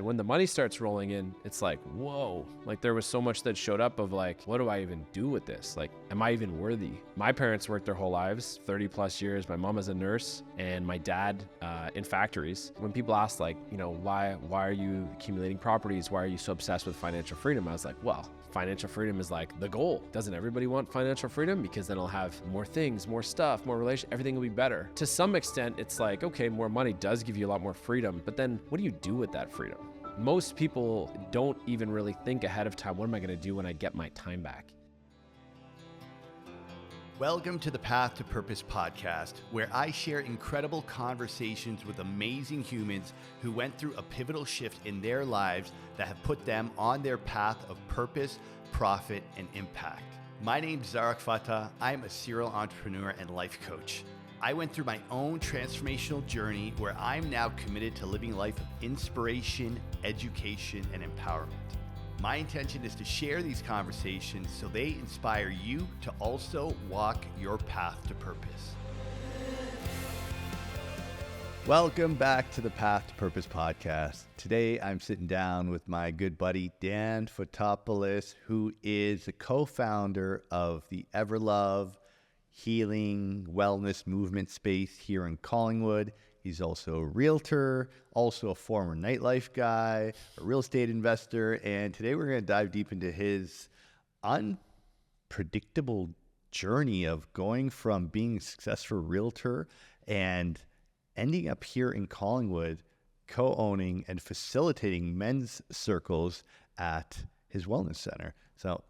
when the money starts rolling in, it's like, whoa, like there was so much that showed up of like, what do I even do with this? Like, am I even worthy? My parents worked their whole lives, 30 plus years. My mom is a nurse and my dad in factories. When people ask like, you know, why are you accumulating properties? Why are you so obsessed with financial freedom? I was like, well, financial freedom is like the goal. Doesn't everybody want financial freedom? Because then I'll have more things, more stuff, more relation, everything will be better. To some extent, it's like, okay, more money does give you a lot more freedom, but then what do you do with that freedom? Most people don't even really think ahead of time, what am I gonna do when I get my time back? Welcome to the Path to Purpose podcast, where I share incredible conversations with amazing humans who went through a pivotal shift in their lives that have put them on their path of purpose, profit, and impact. My name's Zarak Fatah. I'm a serial entrepreneur and life coach. I went through my own transformational journey where I'm now committed to living a life of inspiration, education, and empowerment. My intention is to share these conversations so they inspire you to also walk your path to purpose. Welcome back to the Path to Purpose podcast. Today, I'm sitting down with my good buddy, Dan Fotopoulos, who is the co-founder of the Everlove healing wellness movement space here in Collingwood. He's also a realtor, also a former nightlife guy, a real estate investor. And today we're going to dive deep into his unpredictable journey of going from being a successful realtor and ending up here in Collingwood, co-owning and facilitating men's circles at his wellness center. So,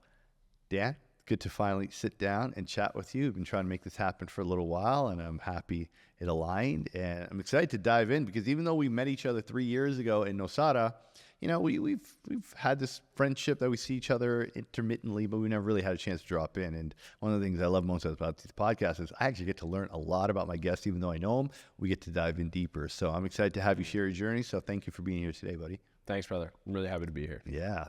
Dan, good to finally sit down and chat with you. I've been trying to make this happen for a little while, and I'm happy it aligned. And I'm excited to dive in because even though we met each other 3 years ago in Nosada, you know, we've had this friendship that we see each other intermittently, but we never really had a chance to drop in. And one of the things I love most about these podcasts is I actually get to learn a lot about my guests, even though I know them. We get to dive in deeper. So I'm excited to have you share your journey. So thank you for being here today, buddy. Thanks, brother. I'm really happy to be here. Yeah.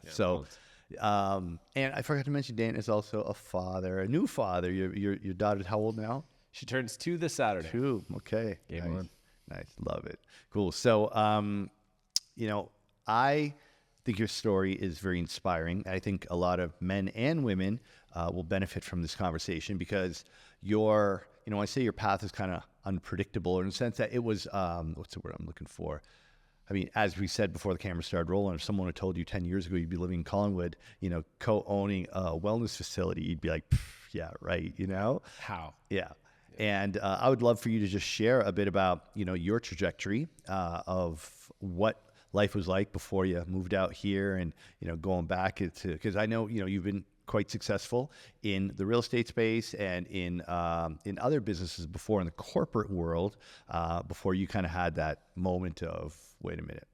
And I forgot to mention, Dan is also a father, a new father. Your daughter's how old now? She turns 2 this Saturday. 2. Okay. Game nice. on. Nice. Love it. Cool. So, you know, I think your story is very inspiring. I think a lot of men and women will benefit from this conversation because I say your path is kind of unpredictable in the sense that it was, what's the word I'm looking for? I mean, as we said before the camera started rolling, if someone had told you 10 years ago you'd be living in Collingwood, you know, co-owning a wellness facility, you'd be like, yeah, right, you know? How? Yeah. And I would love for you to just share a bit about, you know, your trajectory of what life was like before you moved out here and, you know, going back to, because I know, you know, you've been quite successful in the real estate space and in other businesses before in the corporate world, before you kind of had that moment of, wait a minute,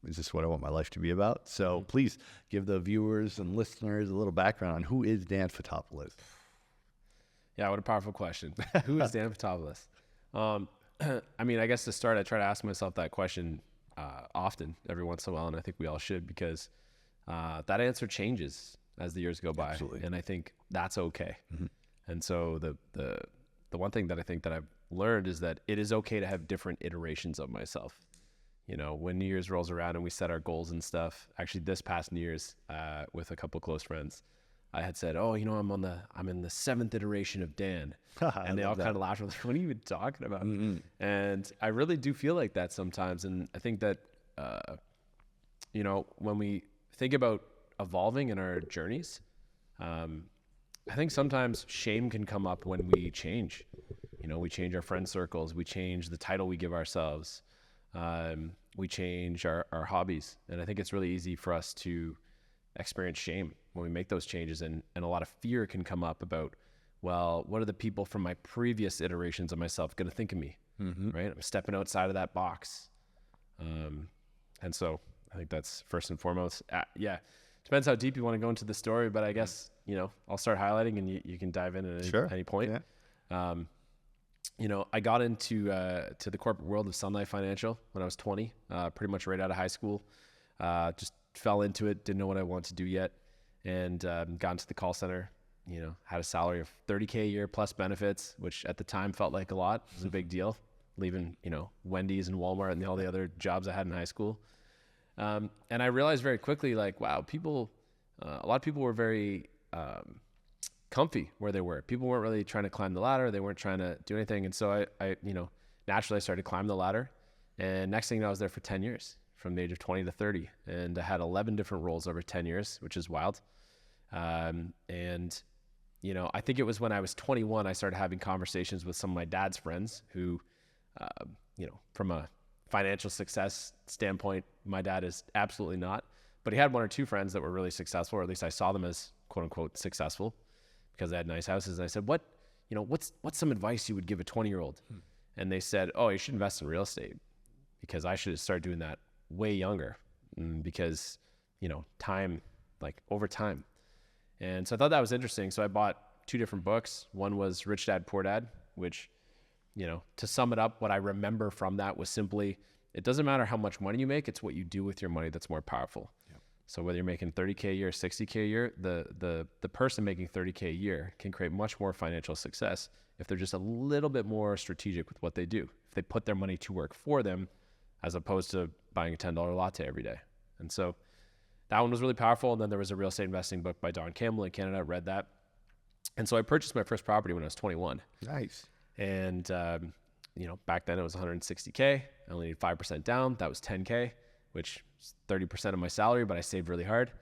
is this what I want my life to be about? So please give the viewers and listeners a little background on who is Dan Fotopoulos. Yeah, what a powerful question. Who is Dan Fotopoulos? I mean, I guess to start, I try to ask myself that question often, every once in a while, and I think we all should because that answer changes as the years go by. Absolutely. And I think that's okay. Mm-hmm. And so the one thing that I think that I've learned is that it is okay to have different iterations of myself. You know, when New Year's rolls around and we set our goals and stuff, actually this past New Year's with a couple close friends, I had said, oh, you know, I'm in the 7th iteration of Dan. And they all kind of laughed. Like, what are you even talking about? Mm-hmm. And I really do feel like that sometimes. And I think that, you know, when we think about evolving in our journeys, I think sometimes shame can come up when we change. You know, we change our friend circles. We change the title we give ourselves. We change our hobbies. And I think it's really easy for us to experience shame when we make those changes, and a lot of fear can come up about, well, what are the people from my previous iterations of myself going to think of me? Mm-hmm. Right? I'm stepping outside of that box. And so I think that's first and foremost. Yeah. Depends how deep you want to go into the story, but I guess, you know, I'll start highlighting and you can dive in at any point. Yeah. You know, I got into to the corporate world of Sun Life Financial when I was 20, pretty much right out of high school. Just fell into it, didn't know what I wanted to do yet, and got into the call center. You know, had a salary of $30K a year plus benefits, which at the time felt like a lot. It was a big deal, leaving, you know, Wendy's and Walmart and all the other jobs I had in high school. And I realized very quickly, like, wow, a lot of people were very comfy where they were. People weren't really trying to climb the ladder. They weren't trying to do anything. And so I naturally I started climbing the ladder. And next thing you know, I was there for 10 years, from the age of 20 to 30. And I had 11 different roles over 10 years, which is wild. And I think it was when I was 21, I started having conversations with some of my dad's friends who, from a financial success standpoint, my dad is absolutely not. But he had one or two friends that were really successful, or at least I saw them as quote unquote successful because they had nice houses. And I said, what's some advice you would give a 20-year-old? And they said, oh, you should invest in real estate, because I should start doing that way younger, because, time, like over time. And so I thought that was interesting. So I bought 2 different books. One was Rich Dad, Poor Dad, which, to sum it up, what I remember from that was simply, it doesn't matter how much money you make, it's what you do with your money that's more powerful. Yep. So whether you're making $30K a year, $60K a year, the person making $30K a year can create much more financial success if they're just a little bit more strategic with what they do. If they put their money to work for them, as opposed to buying a $10 latte every day. And so that one was really powerful. And then there was a real estate investing book by Don Campbell in Canada. I read that. And so I purchased my first property when I was 21. Nice. And, back then it was 160K. I only needed 5% down. That was 10K, which is 30% of my salary, but I saved really hard.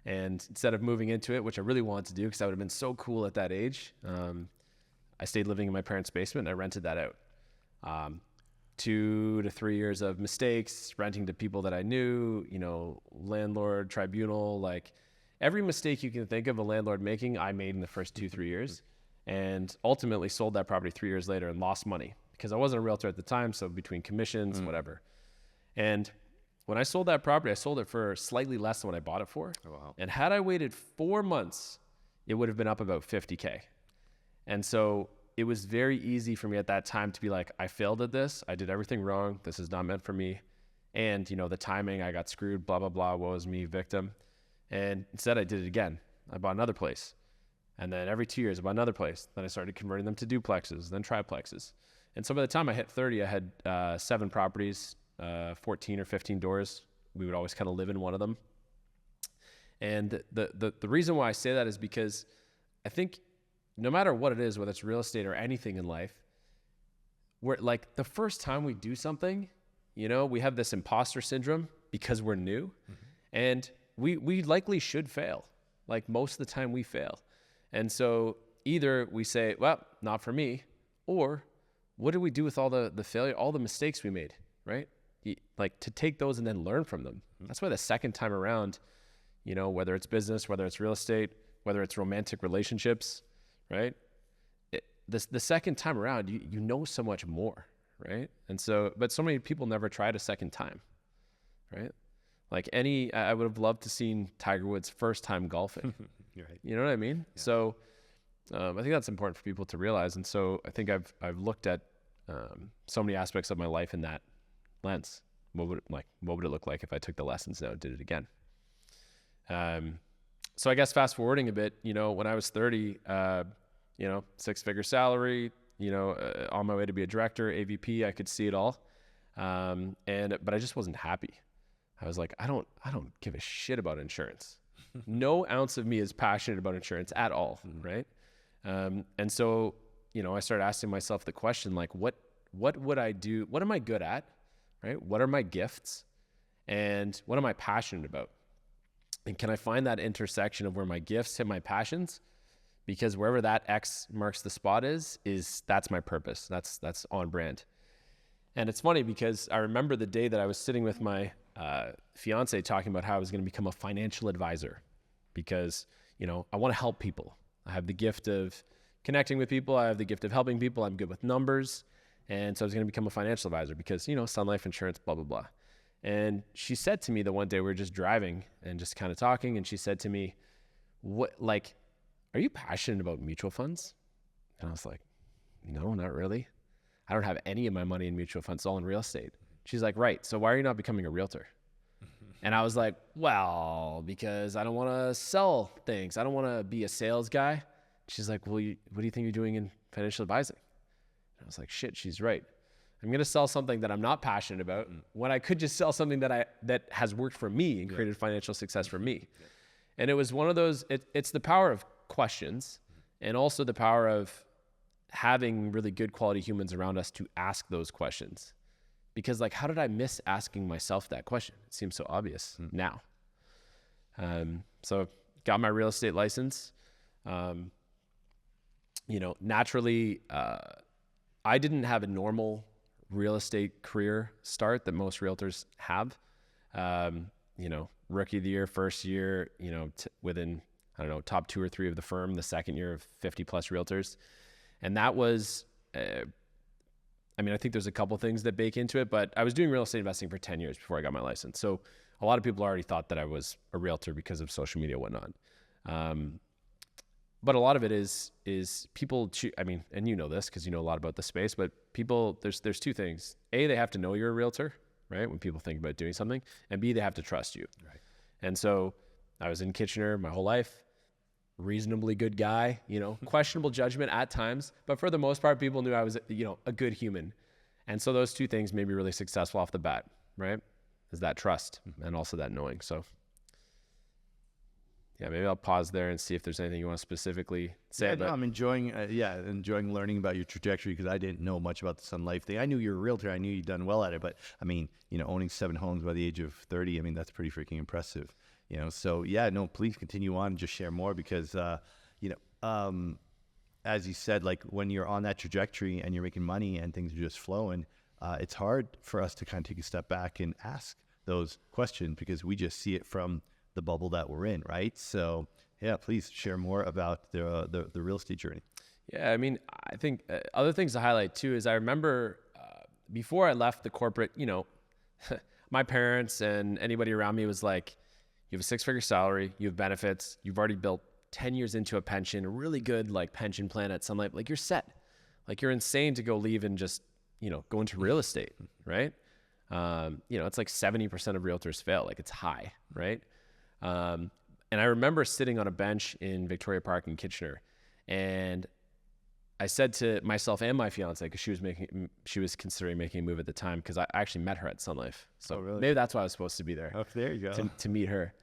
And instead of moving into it, which I really wanted to do, because I would have been so cool at that age, I stayed living in my parents' basement and I rented that out. 2 to 3 years of mistakes, renting to people that I knew, landlord, tribunal, like every mistake you can think of a landlord making, I made in the first 2-3 years, and ultimately sold that property 3 years later and lost money because I wasn't a realtor at the time. So between commissions, whatever. And when I sold that property, I sold it for slightly less than what I bought it for. Oh, wow. And had I waited 4 months, it would have been up about 50K. And so it was very easy for me at that time to be like, I failed at this. I did everything wrong. This is not meant for me. And, the timing, I got screwed, blah, blah, blah. Woe is me, victim. And instead I did it again. I bought another place. And then every 2 years I bought another place. Then I started converting them to duplexes, then triplexes. And so by the time I hit 30, I had 7 properties, 14 or 15 doors. We would always kind of live in one of them. And the reason why I say that is because I think no matter what it is, whether it's real estate or anything in life, we're like, the first time we do something, we have this imposter syndrome because we're new. And we likely should fail. Like most of the time we fail. And so either we say, well, not for me, or what do we do with all the failure, all the mistakes we made, right? Like to take those and then learn from them. That's why the second time around, whether it's business, whether it's real estate, whether it's romantic relationships, right? The second time around, you know so much more, right? And so, but so many people never tried a second time, right? Like I would have loved to seen Tiger Woods' first time golfing. Right. You know what I mean? Yeah. So I think that's important for people to realize. And so I think I've looked at so many aspects of my life in that lens. What would it look like if I took the lessons now and did it again? So I guess fast forwarding a bit, when I was 30, 6-figure salary, on my way to be a director, AVP, I could see it all. But I just wasn't happy. I was like, I don't give a shit about insurance. No ounce of me is passionate about insurance at all. Right. And so, I started asking myself the question, like, what would I do? What am I good at? Right. What are my gifts? And what am I passionate about? And can I find that intersection of where my gifts hit my passions? Because wherever that X marks the spot that's my purpose. That's on brand. And it's funny because I remember the day that I was sitting with my fiance talking about how I was going to become a financial advisor because, I want to help people. I have the gift of connecting with people. I have the gift of helping people. I'm good with numbers. And so I was going to become a financial advisor because, Sun Life Insurance, blah, blah, blah. And she said to me the one day we were just driving and just kind of talking. And she said to me, are you passionate about mutual funds? And I was like, no, not really. I don't have any of my money in mutual funds. It's all in real estate. She's like, right. So why are you not becoming a realtor? And I was like, well, because I don't want to sell things. I don't want to be a sales guy. She's like, well, what do you think you're doing in financial advising? And I was like, shit, she's right. I'm going to sell something that I'm not passionate about when I could just sell something that has worked for me and created financial success for me. Yeah. And it was one of those, it's the power of questions and also the power of having really good quality humans around us to ask those questions. Because like, how did I miss asking myself that question? It seems so obvious now. So got my real estate license. You know, naturally, I didn't have a normal real estate career start that most realtors have. You know, rookie of the year, first year, you know, within, I don't know, top 2 or 3 of the firm, the second year of 50 plus realtors. And that was, I mean, I think there's a couple things that bake into it, but I was doing real estate investing for 10 years before I got my license. So a lot of people already thought that I was a realtor because of social media and whatnot. But a lot of it is people, I mean, and you know this because you know a lot about the space, but people, there's 2 things. A, they have to know you're a realtor, right? When people think about doing something, and B, they have to trust you. Right. And so I was in Kitchener my whole life, reasonably good guy, you know, questionable judgment at times, but for the most part, people knew I was, you know, a good human. And so those 2 things made me really successful off the bat, right? Is that trust and also that knowing. So yeah, maybe I'll pause there and see if there's anything you want to specifically say. Yeah, no, I'm enjoying learning about your trajectory because I didn't know much about the Sun Life thing. I knew you were a realtor. I knew you'd done well at it, but I mean, you know, owning 7 homes by the age of 30, I mean, that's pretty freaking impressive. You know, so yeah, no, please continue on and just share more because, you know, as you said, like when you're on that trajectory and you're making money and things are just flowing, it's hard for us to kind of take a step back and ask those questions because we just see it from the bubble that we're in, right? So yeah, please share more about the real estate journey. Yeah, I mean, I think other things to highlight too is I remember before I left the corporate, you know, my parents and anybody around me was like, you have a 6-figure salary, you have benefits, you've already built 10 years into a pension, a really good like pension plan at Sun Life, like you're set. Like you're insane to go leave and just, you know, go into real estate, right? You know, it's like 70% of realtors fail, like it's high, right? And I remember sitting on a bench in Victoria Park in Kitchener, and I said to myself and my fiance, because she was considering making a move at the time, because I actually met her at Sun Life. So really? Maybe that's why I was supposed to be there. Oh, there you go. To meet her.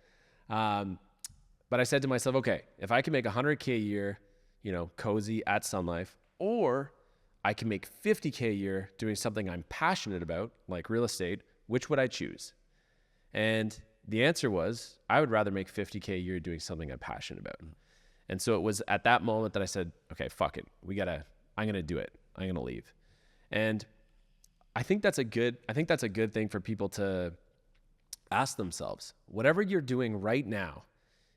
But I said to myself, okay, if I can make $100K a year, you know, cozy at Sun Life, or I can make $50K a year doing something I'm passionate about, like real estate, which would I choose? And the answer was, I would rather make $50K a year doing something I'm passionate about. And so it was at that moment that I said, okay, fuck it. I'm going to do it. I'm going to leave. And I think that's a good thing for people to ask themselves. Whatever you're doing right now,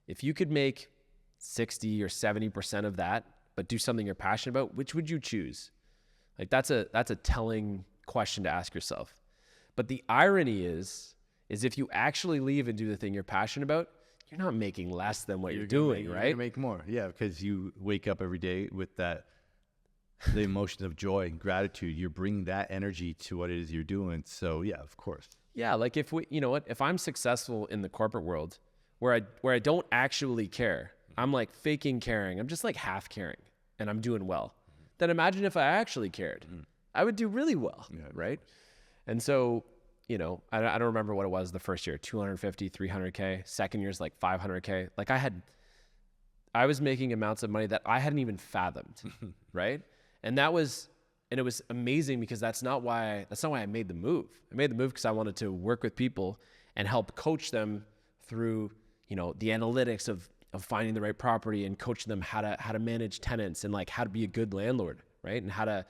if you could make 60 or 70% of that, but do something you're passionate about, which would you choose? Like that's a telling question to ask yourself. But the irony is if you actually leave and do the thing you're passionate about, you're not making less than what you're doing, right? You're gonna make more. Yeah, because you wake up every day with the emotions of joy and gratitude. You're bringing that energy to what it is you're doing. So yeah, of course. Yeah, like if I'm successful in the corporate world where I don't actually care, I'm like faking caring. I'm just like half caring and I'm doing well. Then imagine if I actually cared. I would do really well, right? And so, you know, I don't remember what it was the first year, 250, 300K. Second year's like 500K. Like I was making amounts of money that I hadn't even fathomed, right? And it was amazing because that's not why I made the move. I made the move because I wanted to work with people and help coach them through, you know, the analytics of finding the right property and coach them how to manage tenants and like how to be a good landlord, right? And how to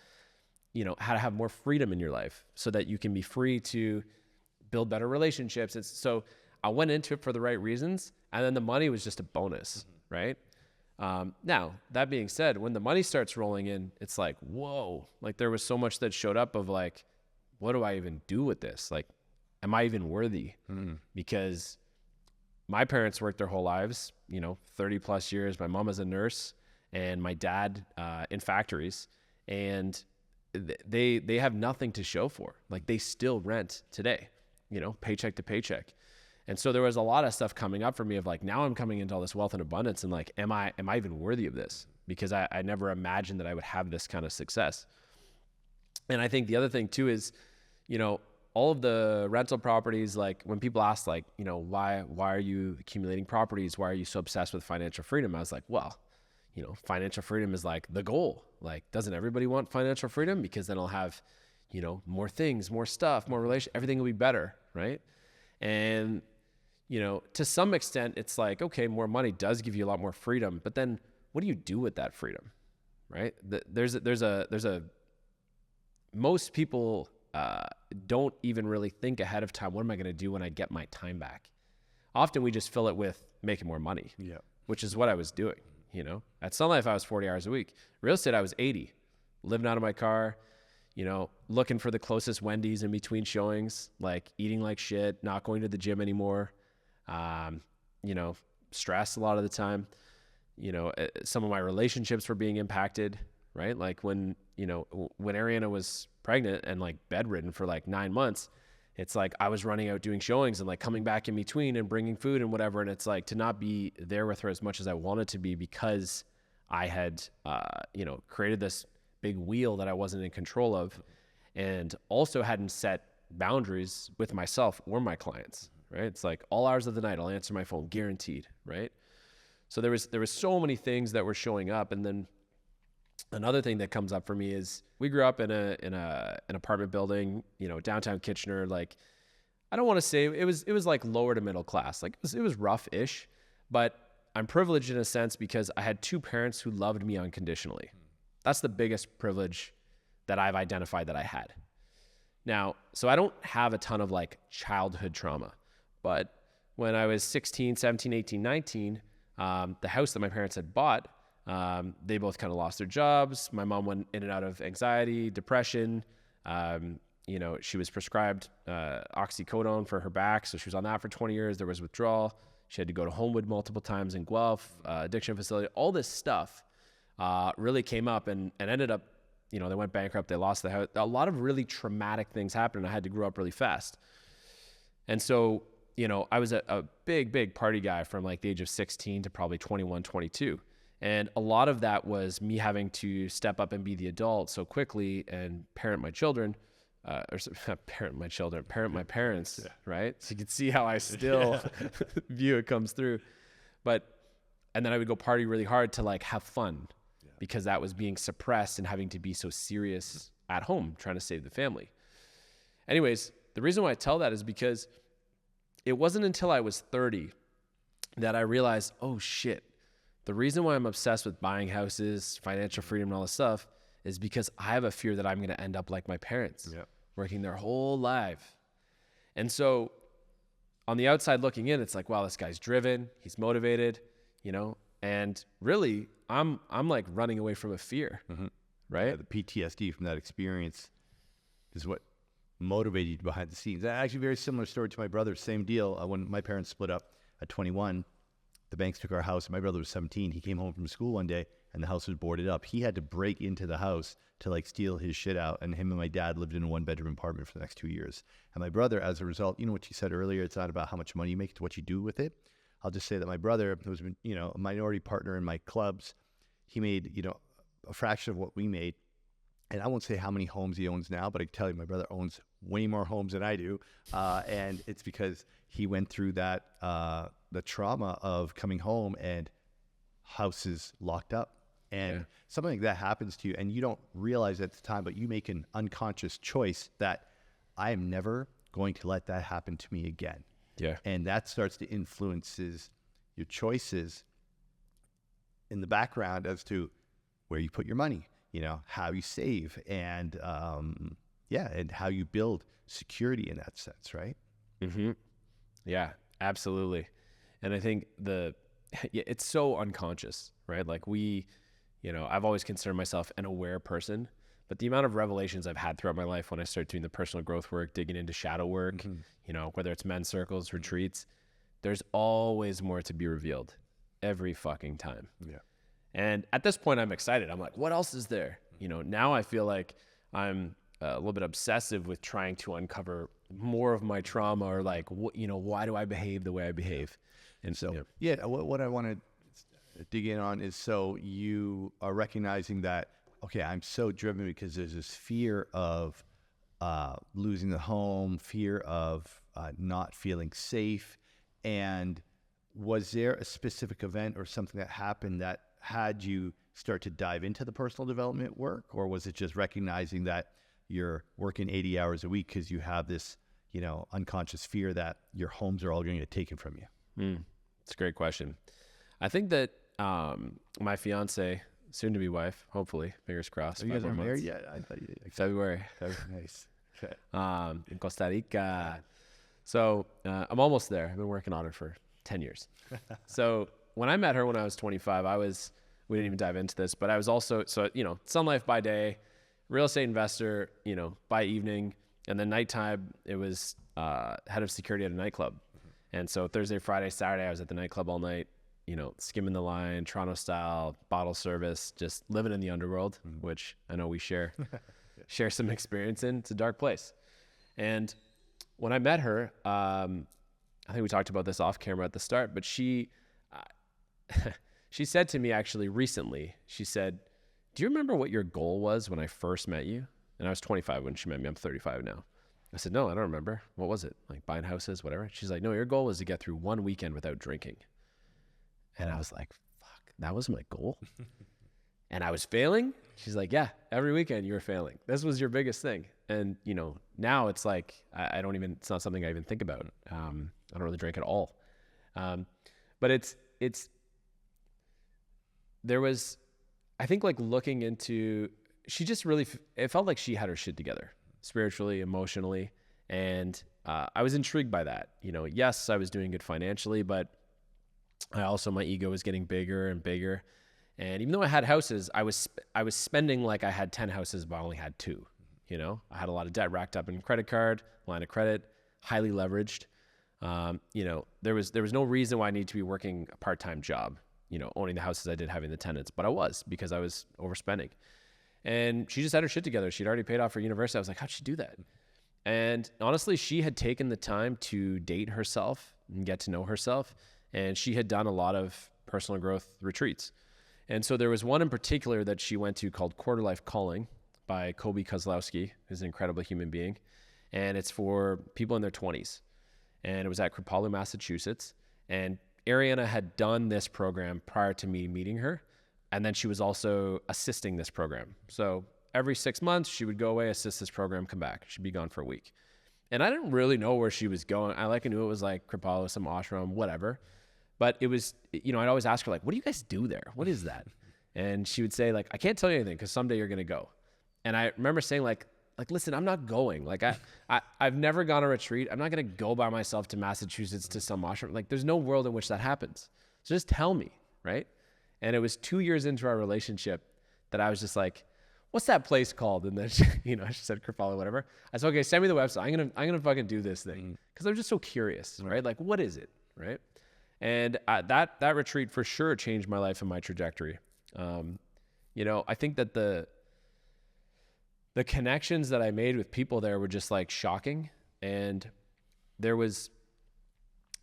have more freedom in your life so that you can be free to build better relationships. So I went into it for the right reasons, and then the money was just a bonus, right? Now, that being said, when the money starts rolling in, it's like, whoa, like there was so much that showed up of like, what do I even do with this? Like, am I even worthy? Because my parents worked their whole lives, 30 plus years. My mom is a nurse and my dad in factories, and they have nothing to show for. Like they still rent today, paycheck to paycheck. And so there was a lot of stuff coming up for me of like, now I'm coming into all this wealth and abundance, and like, am I even worthy of this? Because I never imagined that I would have this kind of success. And I think the other thing too is, you know, all of the rental properties, like when people ask like, you know, why are you accumulating properties? Why are you so obsessed with financial freedom? I was like, well, you know, financial freedom is like the goal. Like, doesn't everybody want financial freedom? Because then I'll have, you know, more things, more stuff, more relation, everything will be better. Right. And, you know, to some extent it's like, okay, more money does give you a lot more freedom, but then what do you do with that freedom? Right. Most people don't even really think ahead of time, what am I going to do when I get my time back? Often we just fill it with making more money, which is what I was doing. You know, at Sun Life, I was 40 hours a week. Real estate, I was 80, living out of my car, you know, looking for the closest Wendy's in between showings, like eating like shit, not going to the gym anymore, you know, stressed a lot of the time. You know, some of my relationships were being impacted, right? Like when Ariana was pregnant and like bedridden for like 9 months, it's like I was running out doing showings and like coming back in between and bringing food and whatever. And it's like to not be there with her as much as I wanted to be because I had, you know, created this big wheel that I wasn't in control of, and also hadn't set boundaries with myself or my clients, right? It's like all hours of the night, I'll answer my phone, guaranteed, right? So there was so many things that were showing up. And then another thing that comes up for me is we grew up in an apartment building, you know, downtown Kitchener. Like, I don't want to say it was like lower to middle class. Like it was rough-ish, but I'm privileged in a sense because I had two parents who loved me unconditionally. That's the biggest privilege that I've identified that I had. Now, so I don't have a ton of like childhood trauma, but when I was 16, 17, 18, 19, the house that my parents had bought, they both kind of lost their jobs. My mom went in and out of anxiety, depression. You know, she was prescribed oxycodone for her back, so she was on that for 20 years. There was withdrawal. She had to go to Homewood multiple times in Guelph, addiction facility. All this stuff really came up and ended up, you know, they went bankrupt. They lost the house. A lot of really traumatic things happened. I had to grow up really fast. And so, you know, I was a big party guy from like the age of 16 to probably 21, 22. And a lot of that was me having to step up and be the adult so quickly and parent my children, parent my parents, right? So you can see how I still view it comes through. And then I would go party really hard to like have fun because that was being suppressed and having to be so serious at home, trying to save the family. Anyways, the reason why I tell that is because it wasn't until I was 30 that I realized, oh shit, the reason why I'm obsessed with buying houses, financial freedom, and all this stuff is because I have a fear that I'm going to end up like my parents, working their whole life. And so on the outside looking in, it's like, wow, this guy's driven, he's motivated, you know, and really I'm like running away from a fear, right? Yeah, the PTSD from that experience is what motivated you behind the scenes. Actually, very similar story to my brother. Same deal. When my parents split up at 21, the banks took our house. My brother was 17. He came home from school one day and the house was boarded up. He had to break into the house to like steal his shit out. And him and my dad lived in a 1-bedroom apartment for the next 2 years. And my brother, as a result, you know what you said earlier, it's not about how much money you make, it's what you do with it. I'll just say that my brother, who was, you know, a minority partner in my clubs, he made, you know, a fraction of what we made. And I won't say how many homes he owns now, but I can tell you my brother owns way more homes than I do. And it's because he went through that, the trauma of coming home and houses locked up. And something like that happens to you and you don't realize at the time, but you make an unconscious choice that I am never going to let that happen to me again. Yeah. And that starts to influences your choices in the background as to where you put your money, you know, how you save and, and how you build security in that sense, right? Mm-hmm. Yeah, absolutely. And I think it's so unconscious, right? Like I've always considered myself an aware person, but the amount of revelations I've had throughout my life when I started doing the personal growth work, digging into shadow work, you know, whether it's men's circles, retreats, there's always more to be revealed every fucking time. Yeah. And at this point, I'm excited. I'm like, what else is there? You know, now I feel like I'm a little bit obsessive with trying to uncover more of my trauma or like, you know, why do I behave the way I behave? And so, what I want to dig in on is so you are recognizing that okay, I'm so driven because there's this fear of losing the home, fear of not feeling safe. And was there a specific event or something that happened that had you start to dive into the personal development work? Or was it just recognizing that you're working 80 hours a week because you have this, unconscious fear that your homes are all going to get taken from you? It's a great question. I think that my fiance, soon to be wife, hopefully, fingers crossed. So you guys aren't married yet? I thought you did. February. Nice. Okay. In Costa Rica. So I'm almost there. I've been working on it for 10 years. So when I met her when I was 25, we didn't even dive into this, but I was also, Sun Life by day, real estate investor, by evening, and then nighttime, it was head of security at a nightclub. And so Thursday, Friday, Saturday, I was at the nightclub all night, skimming the line, Toronto style, bottle service, just living in the underworld, which I know we share some experience in. It's a dark place. And when I met her, I think we talked about this off camera at the start, but she said to me actually recently, she said, "Do you remember what your goal was when I first met you?" And I was 25 when she met me. I'm 35 now. I said, "No, I don't remember. What was it? Like buying houses, whatever?" She's like, "No, your goal was to get through one weekend without drinking." And I was like, fuck, that was my goal? And I was failing? She's like, "Yeah, every weekend you were failing. This was your biggest thing." And, now it's like, it's not something I even think about. I don't really drink at all. But there was, I think like looking into, she just really, it felt like she had her shit together spiritually, emotionally. And I was intrigued by that. Yes, I was doing good financially, but my ego was getting bigger and bigger. And even though I had houses, I was spending like I had 10 houses, but I only had 2. I had a lot of debt racked up in credit card, line of credit, highly leveraged. There was no reason why I needed to be working a part-time job, owning the houses I did, having the tenants, but I was, because I was overspending. And she just had her shit together. She'd already paid off her university. I was like, how'd she do that? And honestly, she had taken the time to date herself and get to know herself. And she had done a lot of personal growth retreats. And so there was one in particular that she went to called Quarter Life Calling by Kobe Kozlowski, who's an incredible human being. And it's for people in their 20s. And it was at Kripalu, Massachusetts. And Ariana had done this program prior to me meeting her. And then she was also assisting this program. So every 6 months, she would go away, assist this program, come back. She'd be gone for a week. And I didn't really know where she was going. I knew it was like Kripalu, some ashram, whatever. But it was, I'd always ask her, like, what do you guys do there? What is that? And she would say, like, I can't tell you anything because someday you're going to go. And I remember saying, like, listen, I'm not going. Like, I've never gone on a retreat. I'm not going to go by myself to Massachusetts to some ashram. Like, there's no world in which that happens. So just tell me, right? And it was 2 years into our relationship that I was just like, what's that place called? And then, she said Kripalu, whatever. I said, okay, send me the website. I'm going to fucking do this thing. Because I'm just so curious, right? Like, what is it, right? And that retreat for sure changed my life and my trajectory. I think that the connections that I made with people there were just like shocking. And there was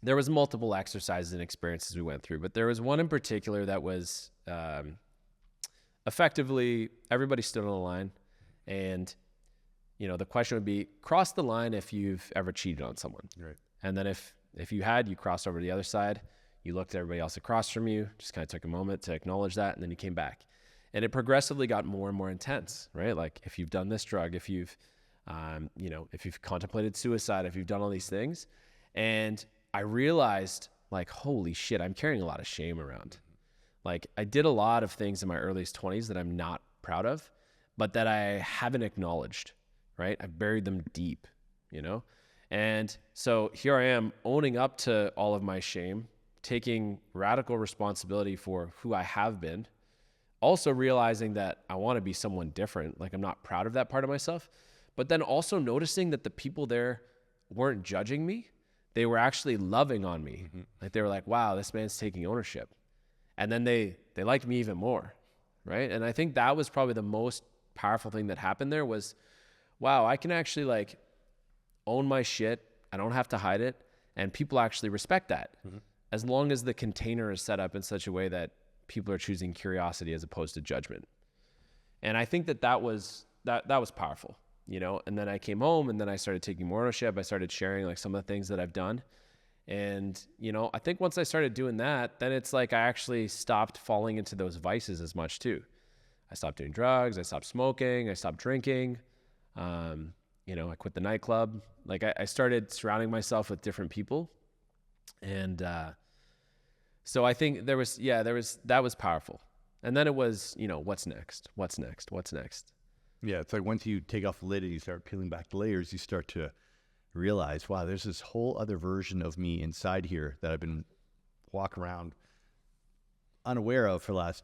multiple exercises and experiences we went through, but there was one in particular that was effectively everybody stood on the line. And, the question would be, cross the line if you've ever cheated on someone. Right. And then if you had, you crossed over to the other side, you looked at everybody else across from you, just kind of took a moment to acknowledge that, and then you came back. And it progressively got more and more intense, right? Like if you've done this drug, if you've contemplated suicide, if you've done all these things. And I realized, like, holy shit, I'm carrying a lot of shame around. Like I did a lot of things in my earliest 20s that I'm not proud of, but that I haven't acknowledged, right? I've buried them deep, And so here I am owning up to all of my shame, taking radical responsibility for who I have been, also realizing that I want to be someone different. Like I'm not proud of that part of myself, but then also noticing that the people there weren't judging me. They were actually loving on me. Mm-hmm. Like they were like, wow, this man's taking ownership. And then they liked me even more, right? And I think that was probably the most powerful thing that happened there was, wow, I can actually like own my shit. I don't have to hide it. And people actually respect that. Mm-hmm. As long as the container is set up in such a way that people are choosing curiosity as opposed to judgment. And I think that was powerful, you know. And then I came home, and then I started taking more ownership. I started sharing like some of the things that I've done. And, you know, I think once I started doing that, then it's like I actually stopped falling into those vices as much too. I stopped doing drugs. I stopped smoking. I stopped drinking. You know, I quit the nightclub. Like I started surrounding myself with different people. And so I think that was powerful. And then it was, you know, what's next? What's next? What's next? Yeah, it's like once you take off the lid and you start peeling back the layers, you start to realize, wow, there's this whole other version of me inside here that I've been walking around unaware of for the last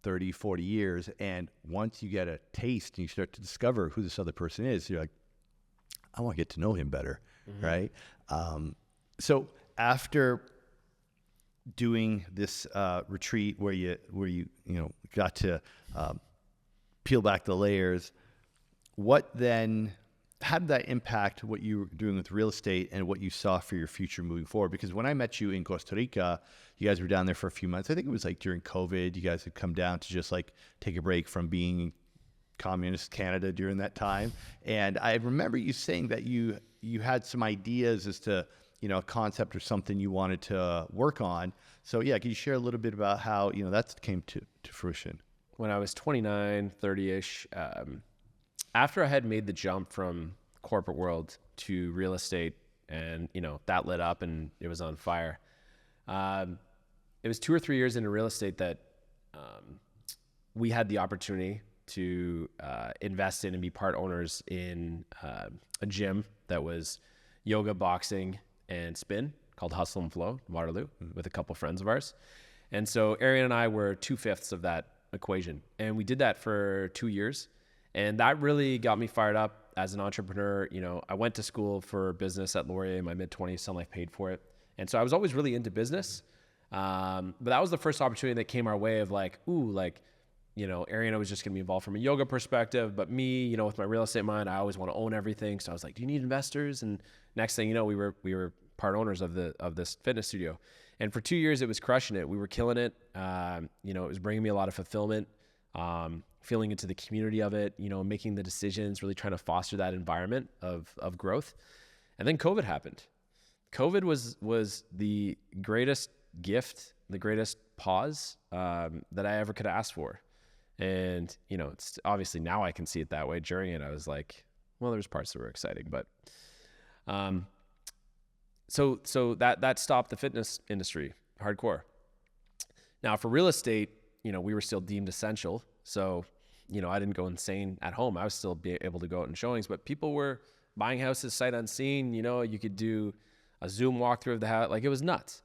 30, 40 years. And once you get a taste and you start to discover who this other person is, you're like, I want to get to know him better, right? So after doing this retreat where you got to peel back the layers, how did that impact what you were doing with real estate and what you saw for your future moving forward? Because when I met you in Costa Rica, you guys were down there for a few months. I think it was like during COVID, you guys had come down to just like take a break from being communist Canada during that time. And I remember you saying that you had some ideas as to, you know, a concept or something you wanted to work on. So yeah, can you share a little bit about how, you know, that came to fruition? When I was 29, 30-ish, after I had made the jump from corporate world to real estate, and, you know, that lit up and it was on fire. It was 2 or 3 years into real estate that we had the opportunity to invest in and be part owners in a gym that was yoga, boxing, and spin called Hustle and Flow in Waterloo with a couple friends of ours. And so Arian and I were 2/5 of that equation. And we did that for 2 years. And that really got me fired up as an entrepreneur. You know, I went to school for business at Laurier in my mid-20s. Sun Life paid for it. And so I was always really into business. But that was the first opportunity that came our way of like, ooh, like, you know, Ariana was just going to be involved from a yoga perspective, but me, you know, with my real estate mind, I always want to own everything. So I was like, do you need investors? And next thing you know, we were part owners of this fitness studio. And for 2 years, it was crushing it. We were killing it. You know, it was bringing me a lot of fulfillment, feeling into the community of it, you know, making the decisions, really trying to foster that environment of growth. And then COVID happened. COVID was the greatest gift, the greatest pause that I ever could ask for. And, you know, it's obviously now I can see it that way. During it, I was like, well, there's parts that were exciting, but so that stopped the fitness industry hardcore. Now for real estate, you know, we were still deemed essential. So, you know, I didn't go insane at home. I was still able to go out in showings, but people were buying houses sight unseen. You know, you could do a Zoom walkthrough of the house. Like, it was nuts.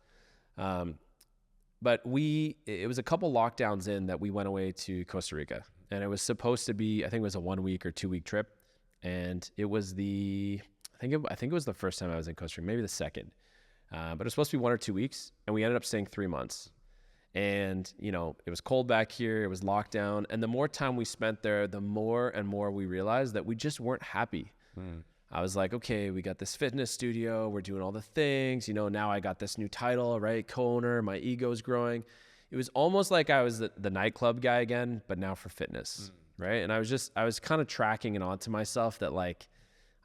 But it was a couple lockdowns in that we went away to Costa Rica, and it was supposed to be, I think it was a 1 week or 2 week trip. And it was I think it was the first time I was in Costa Rica, maybe the second, but it was supposed to be 1 or 2 weeks, and we ended up staying 3 months. And, you know, it was cold back here. It was lockdown. And the more time we spent there, the more and more we realized that we just weren't happy. I was like, okay, we got this fitness studio. We're doing all the things, you know, now I got this new title, right? Co-owner, my ego's growing. It was almost like I was the nightclub guy again, but now for fitness, right? And I was kind of tracking it onto myself that, like,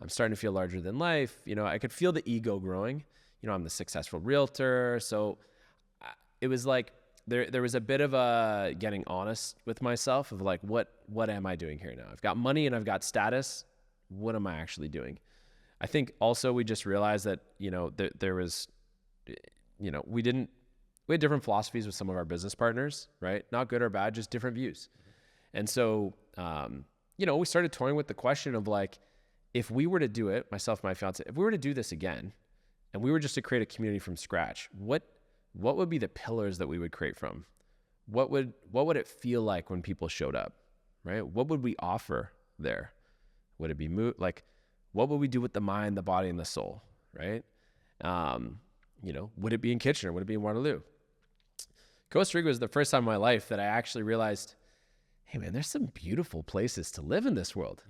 I'm starting to feel larger than life. You know, I could feel the ego growing. You know, I'm the successful realtor. So it was like, there was a bit of a getting honest with myself of like, what am I doing here now? I've got money and I've got status. What am I actually doing? I think also we just realized that, you know, there was, you know, we had different philosophies with some of our business partners, right? Not good or bad, just different views. And so, you know, we started toying with the question of like, if we were to do it, myself and my fiance, if we were to do this again, and we were just to create a community from scratch, what would be the pillars that we would create from? What would it feel like when people showed up, right? What would we offer there? Would it be like, what would we do with the mind, the body, and the soul, right? You know, would it be in Kitchener? Would it be in Waterloo? Costa Rica was the first time in my life that I actually realized, hey man, there's some beautiful places to live in this world.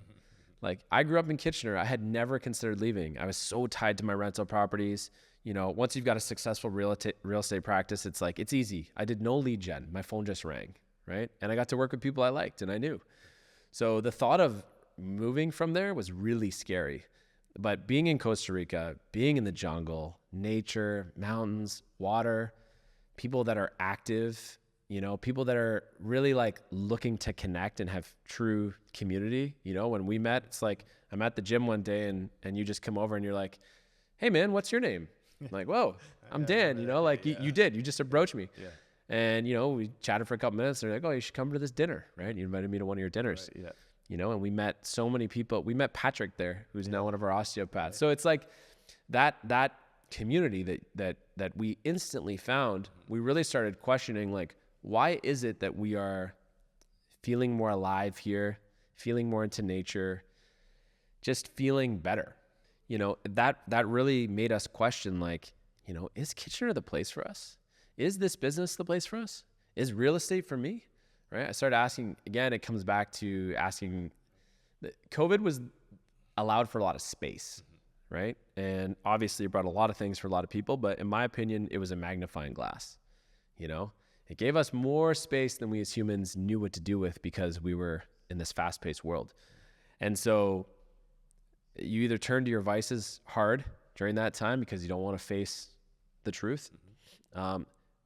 Like, I grew up in Kitchener. I had never considered leaving. I was so tied to my rental properties. You know, once you've got a successful real estate practice, it's like, it's easy. I did no lead gen. My phone just rang, right? And I got to work with people I liked and I knew. So the thought of moving from there was really scary. But being in Costa Rica, being in the jungle, nature, mountains, water, people that are active, you know, people that are really like looking to connect and have true community. You know, when we met, it's like I'm at the gym one day and you just come over and you're like, hey man, what's your name? I'm like, whoa, I'm Dan, you know, like you just approached me. Yeah. And, you know, we chatted for a couple minutes. They're like, oh, you should come to this dinner, right? You invited me to one of your dinners. Right, yeah. You know, and we met so many people. We met Patrick there, who's now one of our osteopaths. Right. So it's like that community that we instantly found, we really started questioning, like, why is it that we are feeling more alive here, feeling more into nature, just feeling better? You know, that really made us question, like, you know, is Kitchener the place for us? Is this business the place for us? Is real estate for me? Right? I started asking, again, it comes back to asking, COVID was allowed for a lot of space, right? And obviously it brought a lot of things for a lot of people, but in my opinion, it was a magnifying glass, you know? It gave us more space than we as humans knew what to do with because we were in this fast-paced world. And so you either turn to your vices hard during that time because you don't want to face the truth,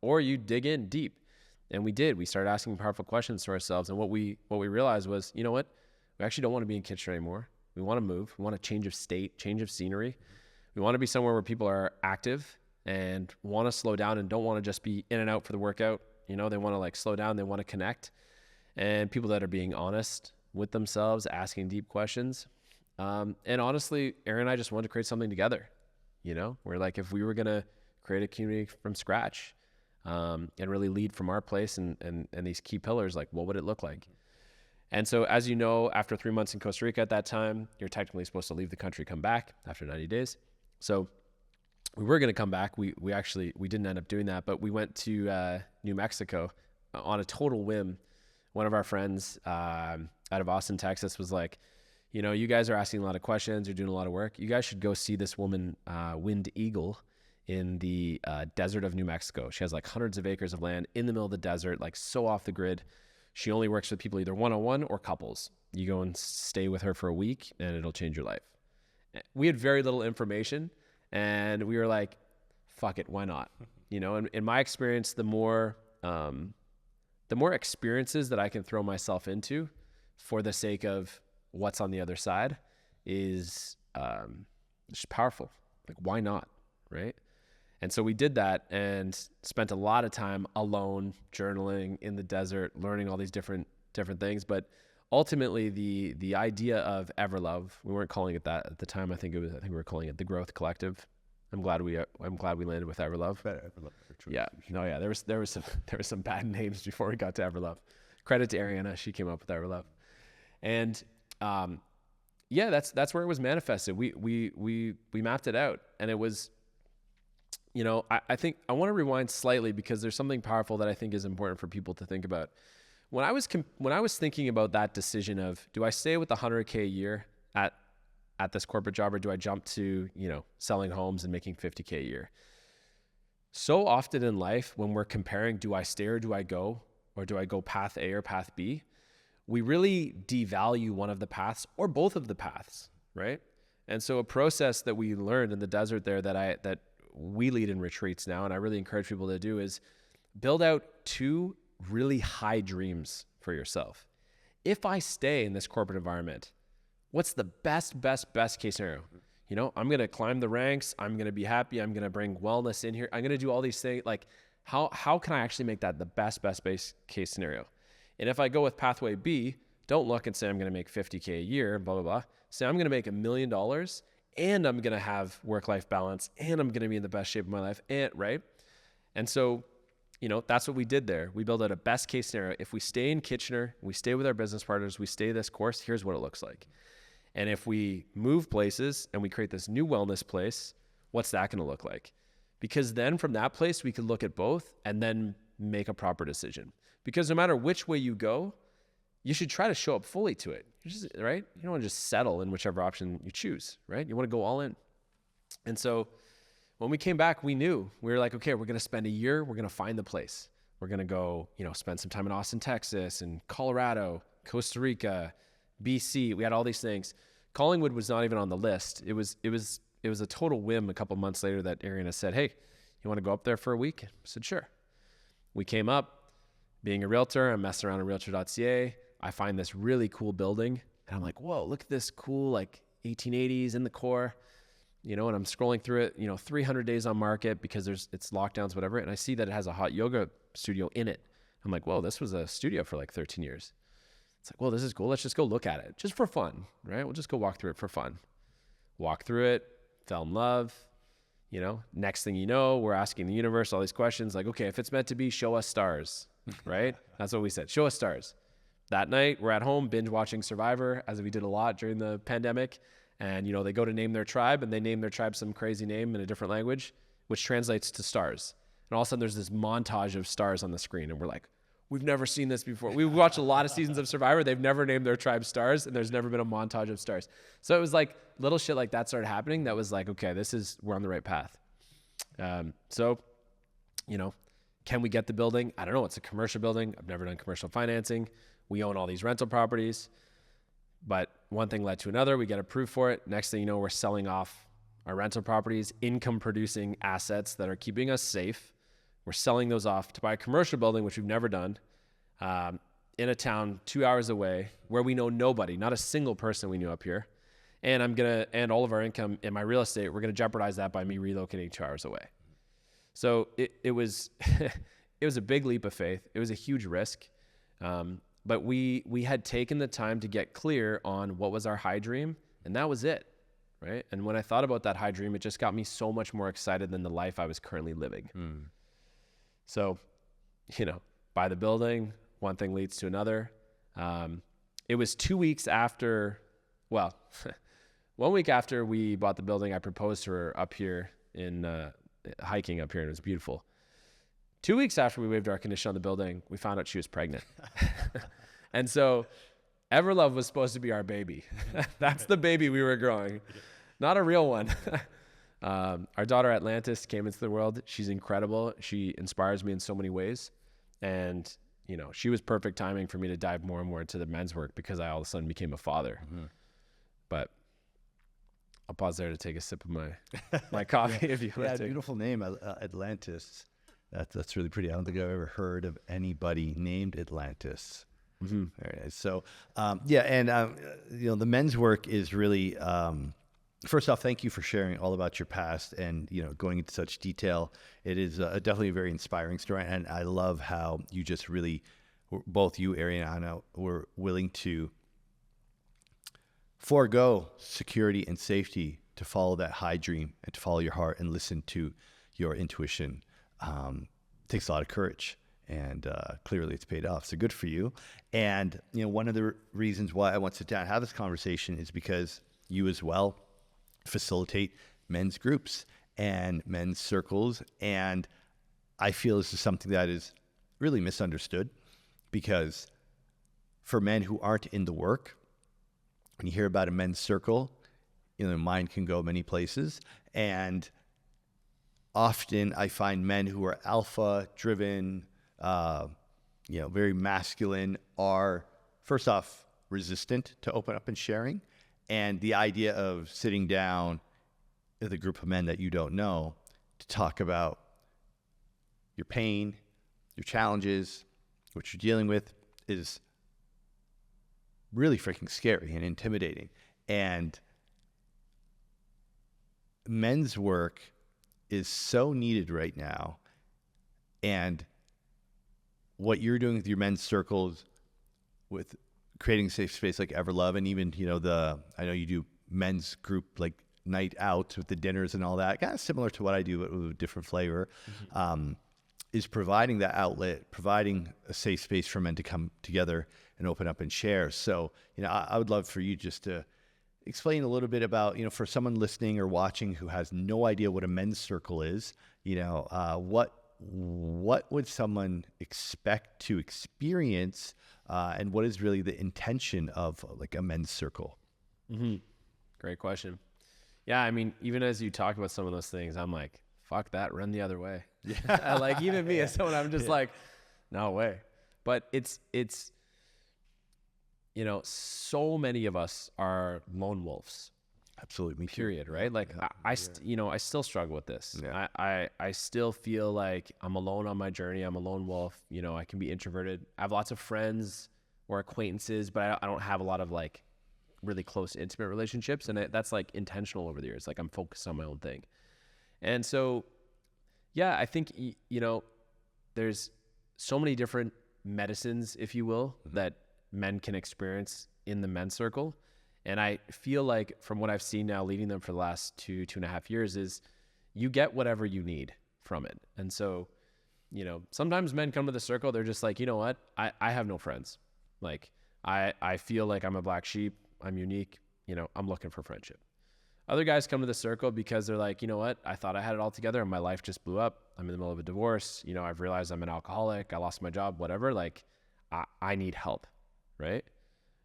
or you dig in deep. And we did. We started asking powerful questions to ourselves. And what we realized was, you know what? We actually don't want to be in Kitchener anymore. We want to move. We want a change of state, change of scenery. We want to be somewhere where people are active and want to slow down and don't want to just be in and out for the workout. You know, they want to like slow down. They want to connect. And people that are being honest with themselves, asking deep questions. And honestly, Aaron and I just wanted to create something together. You know, where like if we were going to create a community from scratch, and really lead from our place and these key pillars, like what would it look like? And so, as you know, after 3 months in Costa Rica at that time, you're technically supposed to leave the country, come back after 90 days. So we were going to come back. We didn't end up doing that, but we went to New Mexico on a total whim. One of our friends out of Austin, Texas was like, you know, you guys are asking a lot of questions. You're doing a lot of work. You guys should go see this woman, Wind Eagle, in the desert of New Mexico. She has like hundreds of acres of land in the middle of the desert, like so off the grid. She only works with people either one-on-one or couples. You go and stay with her for a week and it'll change your life. We had very little information and we were like, fuck it, why not? You know, and in my experience, the more experiences that I can throw myself into for the sake of what's on the other side is just powerful. Like, why not? Right? And so we did that and spent a lot of time alone, journaling in the desert, learning all these different things. But ultimately, the idea of Everlove, we weren't calling it that at the time. I think we were calling it the Growth Collective. I'm glad we landed with Everlove. Everlove. Yeah, no, yeah. There was some bad names before we got to Everlove. Credit to Ariana, she came up with Everlove, and yeah, that's where it was manifested. We mapped it out, and it was. You know, I think I want to rewind slightly because there's something powerful that I think is important for people to think about. When I was thinking about that decision of, do I stay with the 100K a year at this corporate job, or do I jump to, you know, selling homes and making 50K a year? So often in life, when we're comparing, do I stay or do I go path A or path B? We really devalue one of the paths or both of the paths, right? And so a process that we learned in the desert there that we lead in retreats now, and I really encourage people to do, is build out 2 really high dreams for yourself. If I stay in this corporate environment, what's the best case scenario? You know, I'm going to climb the ranks. I'm going to be happy. I'm going to bring wellness in here. I'm going to do all these things. Like, how can I actually make that the best case scenario? And if I go with pathway B, don't look and say I'm going to make 50K a year, blah, blah, blah. Say I'm going to make $1 million and I'm going to have work-life balance and I'm going to be in the best shape of my life. And right. And so, you know, that's what we did there. We built out a best case scenario. If we stay in Kitchener, we stay with our business partners, we stay this course, here's what it looks like. And if we move places and we create this new wellness place, what's that going to look like? Because then from that place, we could look at both and then make a proper decision. Because no matter which way you go, you should try to show up fully to it, right? You don't want to just settle in whichever option you choose, right? You want to go all in. And so when we came back, we were like, okay, we're going to spend a year. We're going to find the place. We're going to go, you know, spend some time in Austin, Texas, and Colorado, Costa Rica, BC, we had all these things. Collingwood was not even on the list. It was a total whim a couple months later that Ariana said, hey, you want to go up there for a week? I said, sure. We came up. Being a realtor, I'm messing around on realtor.ca. I find this really cool building. And I'm like, whoa, look at this cool, like 1880s in the core, you know, and I'm scrolling through it, you know, 300 days on market because it's lockdowns, whatever. And I see that it has a hot yoga studio in it. I'm like, whoa, this was a studio for like 13 years. It's like, well, this is cool. Let's just go look at it just for fun, right? We'll just go walk through it for fun. Walk through it, fell in love, you know, next thing you know, we're asking the universe all these questions like, okay, if it's meant to be, show us stars, right? That's what we said. Show us stars. That night we're at home binge watching Survivor, as we did a lot during the pandemic. And, you know, they go to name their tribe and they name their tribe some crazy name in a different language, which translates to stars. And all of a sudden there's this montage of stars on the screen. And we're like, we've never seen this before. We've watched a lot of seasons of Survivor. They've never named their tribe stars, and there's never been a montage of stars. So it was like little shit like that started happening. That was like, okay, we're on the right path. So, you know, can we get the building? I don't know. It's a commercial building. I've never done commercial financing. We own all these rental properties, but one thing led to another. We get approved for it. Next thing you know, we're selling off our rental properties, income producing assets that are keeping us safe. We're selling those off to buy a commercial building, which we've never done, in a town 2 hours away where we know nobody, not a single person we knew up here. And and all of our income in my real estate, we're going to jeopardize that by me relocating 2 hours away. So it was, it was a big leap of faith. It was a huge risk. But we had taken the time to get clear on what was our high dream, and that was it, right? And when I thought about that high dream, it just got me so much more excited than the life I was currently living. So, you know, buy the building, one thing leads to another. It was 2 weeks after, 1 week after we bought the building, I proposed to her up here in hiking up here, and it was beautiful. 2 weeks after we waived our condition on the building, we found out she was pregnant. And so Everlove was supposed to be our baby. That's the baby we were growing, not a real one. Our daughter Atlantis came into the world. She's incredible. She inspires me in so many ways. And, you know, she was perfect timing for me to dive more and more into the men's work because I all of a sudden became a father. But I'll pause there to take a sip of my coffee if you want to. Beautiful name, Atlantis. That's really pretty. I don't think I've ever heard of anybody named Atlantis. Very nice. So, you know, the men's work is really, first off, thank you for sharing all about your past and, you know, going into such detail. It is definitely a very inspiring story. And I love how you just really, both you, Ari, and Anna, were willing to forego security and safety to follow that high dream and to follow your heart and listen to your intuition. Takes a lot of courage, and clearly it's paid off. So good for you. And, you know, one of the reasons why I want to sit down and have this conversation is because you as well facilitate men's groups and men's circles. And I feel this is something that is really misunderstood, because for men who aren't in the work, when you hear about a men's circle, you know, mind can go many places. And often I find men who are alpha driven, you know, very masculine, are first off resistant to open up and sharing. And the idea of sitting down with a group of men that you don't know to talk about your pain, your challenges, what you're dealing with is really freaking scary and intimidating. And men's work is so needed right now. And what you're doing with your men's circles, with creating a safe space like Everlove, and even, you know, I know you do men's group like night out with the dinners and all that, kind of similar to what I do, but with a different flavor, is providing that outlet, providing a safe space for men to come together and open up and share. So, you know, I would love for you just to explain a little bit about, you know, for someone listening or watching who has no idea what a men's circle is, you know, what would someone expect to experience, and what is really the intention of like a men's circle? Great question. Yeah, I mean, even as you talk about some of those things, I'm like, fuck that, run the other way. Yeah. Like even me as someone, I'm just like, no way. But it's, you know, so many of us are lone wolves. Absolutely. Me too. Period. Right. Like you know, I still struggle with this. Yeah. I still feel like I'm alone on my journey. I'm a lone wolf. You know, I can be introverted. I have lots of friends or acquaintances, but I don't have a lot of like really close, intimate relationships. And that's like intentional over the years. Like I'm focused on my own thing. And so, yeah, I think, you know, there's so many different medicines, if you will, that men can experience in the men's circle. And I feel like from what I've seen now leading them for the last 2.5 years is you get whatever you need from it. And so, you know, sometimes men come to the circle, they're just like, you know what, I have no friends. Like I feel like I'm a black sheep. I'm unique. You know, I'm looking for friendship. Other guys come to the circle because they're like, you know what, I thought I had it all together and my life just blew up. I'm in the middle of a divorce. You know, I've realized I'm an alcoholic. I lost my job, whatever. Like I need help. Right.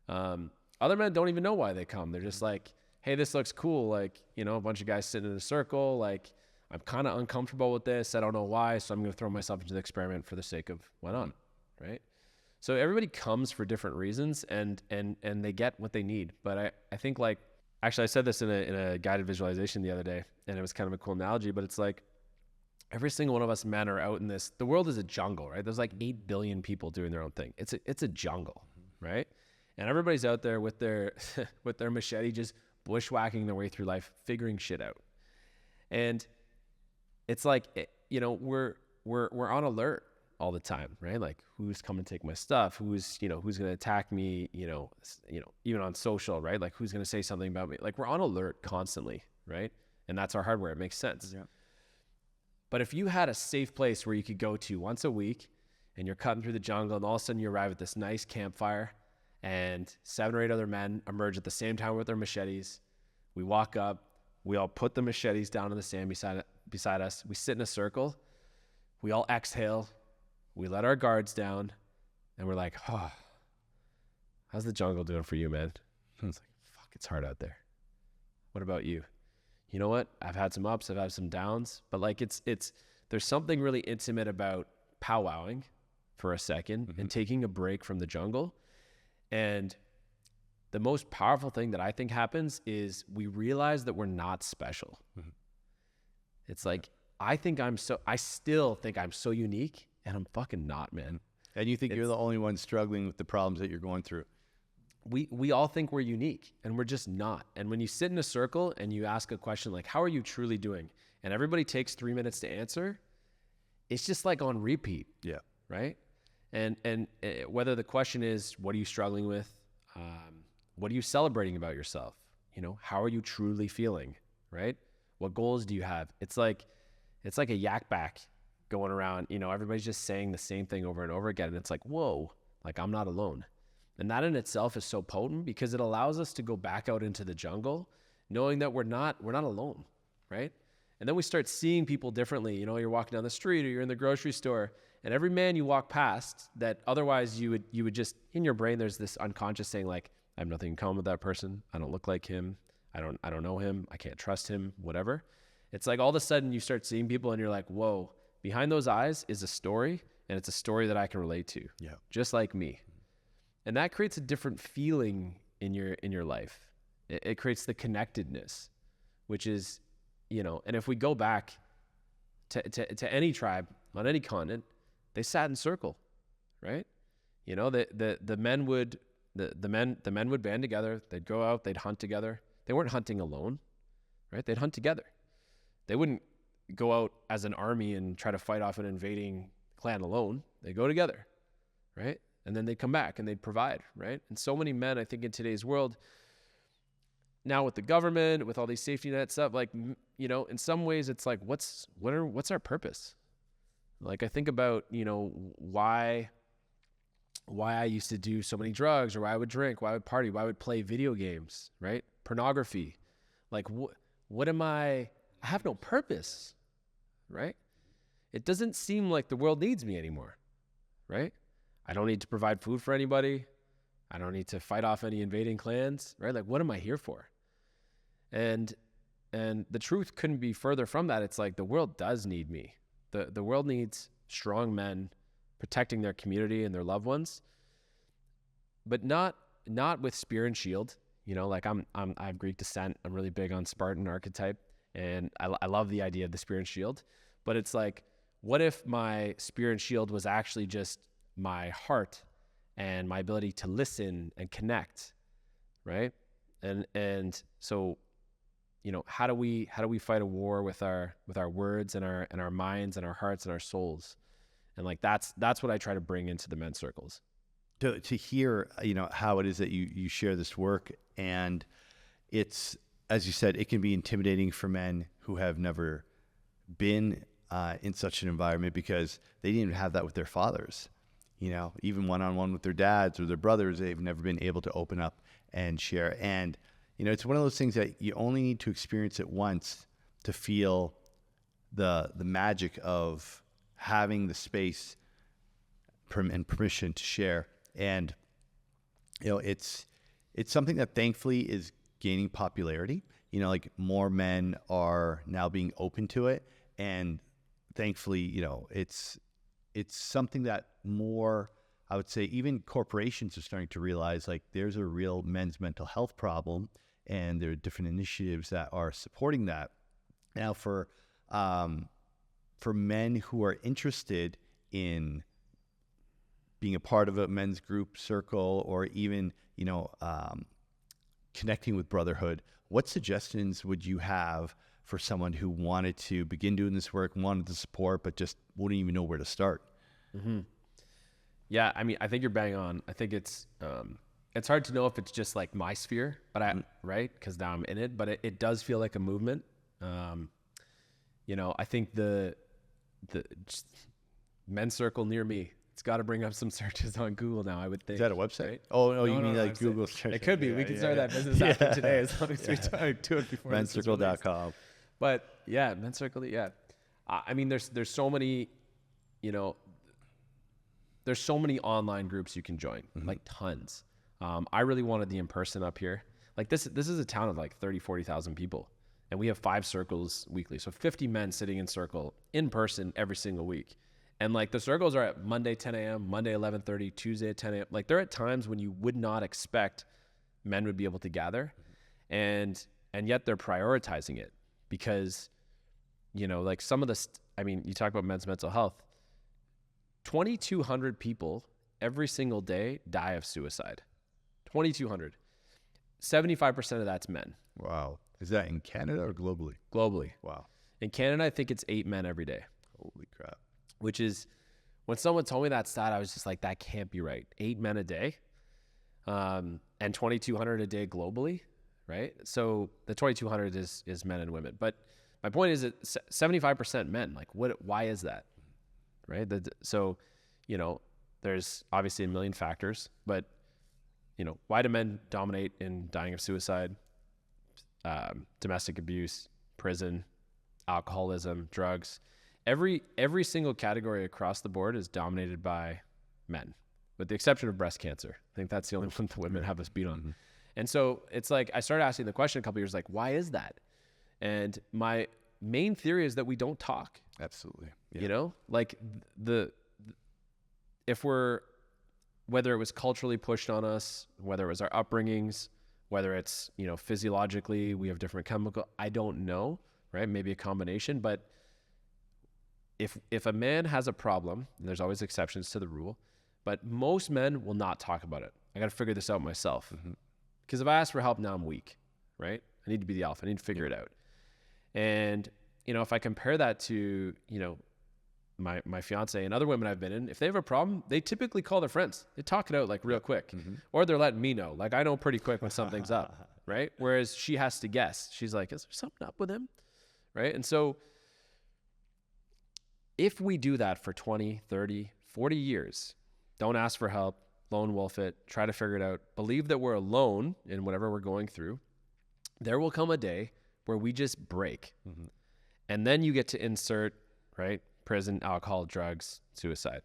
Other men don't even know why they come. They're just like, hey, this looks cool. Like, you know, a bunch of guys sitting in a circle. Like, I'm kind of uncomfortable with this. I don't know why. So I'm going to throw myself into the experiment for the sake of why not? Right. So everybody comes for different reasons and they get what they need. But I think like, actually I said this in a guided visualization the other day, and it was kind of a cool analogy, but it's like every single one of us men are out in this, the world is a jungle, right? There's like 8 billion people doing their own thing. It's a jungle, right? And everybody's out there with their with their machete, just bushwhacking their way through life, figuring shit out. And it's like, you know, we're on alert all the time, right? Like who's coming to take my stuff? Who's going to attack me? You know, even on social, right? Like who's going to say something about me? Like we're on alert constantly, right? And that's our hardware. It makes sense. Yeah. But if you had a safe place where you could go to once a week and you're cutting through the jungle and all of a sudden you arrive at this nice campfire and 7 or 8 other men emerge at the same time with their machetes. We walk up, we all put the machetes down in the sand beside us. We sit in a circle. We all exhale. We let our guards down and we're like, oh, how's the jungle doing for you, man? And it's like, fuck, it's hard out there. What about you? You know what? I've had some ups, I've had some downs, but like there's something really intimate about powwowing for a second and taking a break from the jungle. And the most powerful thing that I think happens is we realize that we're not special. It's like, I still think I'm so unique, and I'm fucking not, man. And you think you're the only one struggling with the problems that you're going through. We all think we're unique, and we're just not. And when you sit in a circle and you ask a question like, how are you truly doing? And everybody takes 3 minutes to answer, it's just like on repeat. Yeah. Right? And whether the question is, what are you struggling with? What are you celebrating about yourself? You know, how are you truly feeling? Right? What goals do you have? It's like a yak back going around, you know, everybody's just saying the same thing over and over again. And it's like, whoa, like I'm not alone. And that in itself is so potent because it allows us to go back out into the jungle, knowing that we're not alone. Right? And then we start seeing people differently. You know, you're walking down the street or you're in the grocery store, and every man you walk past that otherwise you would just, in your brain, there's this unconscious saying like, I have nothing in common with that person. I don't look like him. I don't know him. I can't trust him, whatever. It's like all of a sudden you start seeing people and you're like, whoa, behind those eyes is a story, and it's a story that I can relate to. Yeah. Just like me. And that creates a different feeling in your life. It creates the connectedness, which is, you know, and if we go back to any tribe on any continent, they sat in circle, right? You know, the men would band together. They'd go out. They'd hunt together. They weren't hunting alone, right? They'd hunt together. They wouldn't go out as an army and try to fight off an invading clan alone. They go together, right? And then they'd come back and they'd provide, right? And so many men, I think, in today's world, now with the government, with all these safety net stuff, like, you know, in some ways it's like, what's our purpose? Like I think about, you know, why I used to do so many drugs, or why I would drink, why I would party, why I would play video games, right? Pornography. Like what am I have no purpose, right? It doesn't seem like the world needs me anymore, right? I don't need to provide food for anybody. I don't need to fight off any invading clans, right? Like what am I here for? And the truth couldn't be further from that. It's like the world does need me. The world needs strong men protecting their community and their loved ones, but not not with spear and shield, you know, like I have Greek descent. I'm really big on Spartan archetype, and I love the idea of the spear and shield, but it's like, what if my spear and shield was actually just my heart and my ability to listen and connect, right? And so, you know, how do we fight a war with our words and our minds and our hearts and our souls? And like that's what I try to bring into the men's circles. To hear, you know, how it is that you share this work, and it's, as you said, it can be intimidating for men who have never been in such an environment, because they didn't even have that with their fathers. You know, even one-on-one with their dads or their brothers, they've never been able to open up and share. And, you know, it's one of those things that you only need to experience it once to feel the magic of having the space and permission to share. And, you know, it's something that thankfully is gaining popularity. You know, like more men are now being open to it. And thankfully, you know, it's something that more, I would say, even corporations are starting to realize, like, there's a real men's mental health problem, and there are different initiatives that are supporting that. Now, for men who are interested in being a part of a men's group circle, or even, you know, connecting with Brotherhood, what suggestions would you have for someone who wanted to begin doing this work, wanted to support, but just wouldn't even know where to start? Mm-hmm. Yeah, I mean, I think you're bang on. I think it's hard to know if it's just like my sphere, but right? Because now I'm in it, but it does feel like a movement. You know, I think the just men's circle near me, it's got to bring up some searches on Google now, I would think. Is that a website? Right? Oh, no, you mean no, like Google search? It could be. We can start that business after today, as long as we do it before. Menscircle.com. But yeah, men's circle. Yeah, I mean, there's so many, you know, there's so many online groups you can join, like tons. I really wanted the in-person up here. Like this is a town of like 40,000 people, and we have 5 circles weekly. So 50 men sitting in circle in person every single week. And like the circles are at Monday 10 a.m., Monday 11:30, Tuesday at 10 a.m. Like they're at times when you would not expect men would be able to gather, and yet they're prioritizing it, because, you know, like some of the, I mean, you talk about men's mental health. 2,200 people every single day die of suicide. 2,200. 75% of that's men. Wow. Is that in Canada or globally? Globally. Wow. In Canada, I think it's 8 men every day. Holy crap. Which is, when someone told me that stat, I was just like, that can't be right. 8 men a day, and 2,200 a day globally, right? So the 2,200 is men and women. But my point is that 75% men. Like, why is that, right? So, you know, there's obviously a million factors, but, you know, why do men dominate in dying of suicide, domestic abuse, prison, alcoholism, drugs? Every single category across the board is dominated by men, with the exception of breast cancer. I think that's the only one the women have us beat on. Mm-hmm. And so it's like, I started asking the question a couple years, like, why is that? And my main theory is that we don't talk. Absolutely. Yeah. You know, like whether it was culturally pushed on us, whether it was our upbringings, whether it's, you know, physiologically, we have different chemical, I don't know, right? Maybe a combination, but if a man has a problem, and there's always exceptions to the rule, but most men will not talk about it. I got to figure this out myself. Because if I ask for help, now I'm weak, right? I need to be the alpha. I need to figure it out. And, you know, if I compare that to, you know, my fiance and other women I've been in, if they have a problem, they typically call their friends. They talk it out like real quick. Or they're letting me know. Like, I know pretty quick when something's up, right? Whereas she has to guess. She's like, is there something up with him? Right? And so if we do that for 20, 30, 40 years, don't ask for help, lone wolf it, try to figure it out, believe that we're alone in whatever we're going through, there will come a day where we just break. And then you get to insert, right? Prison, alcohol, drugs, suicide.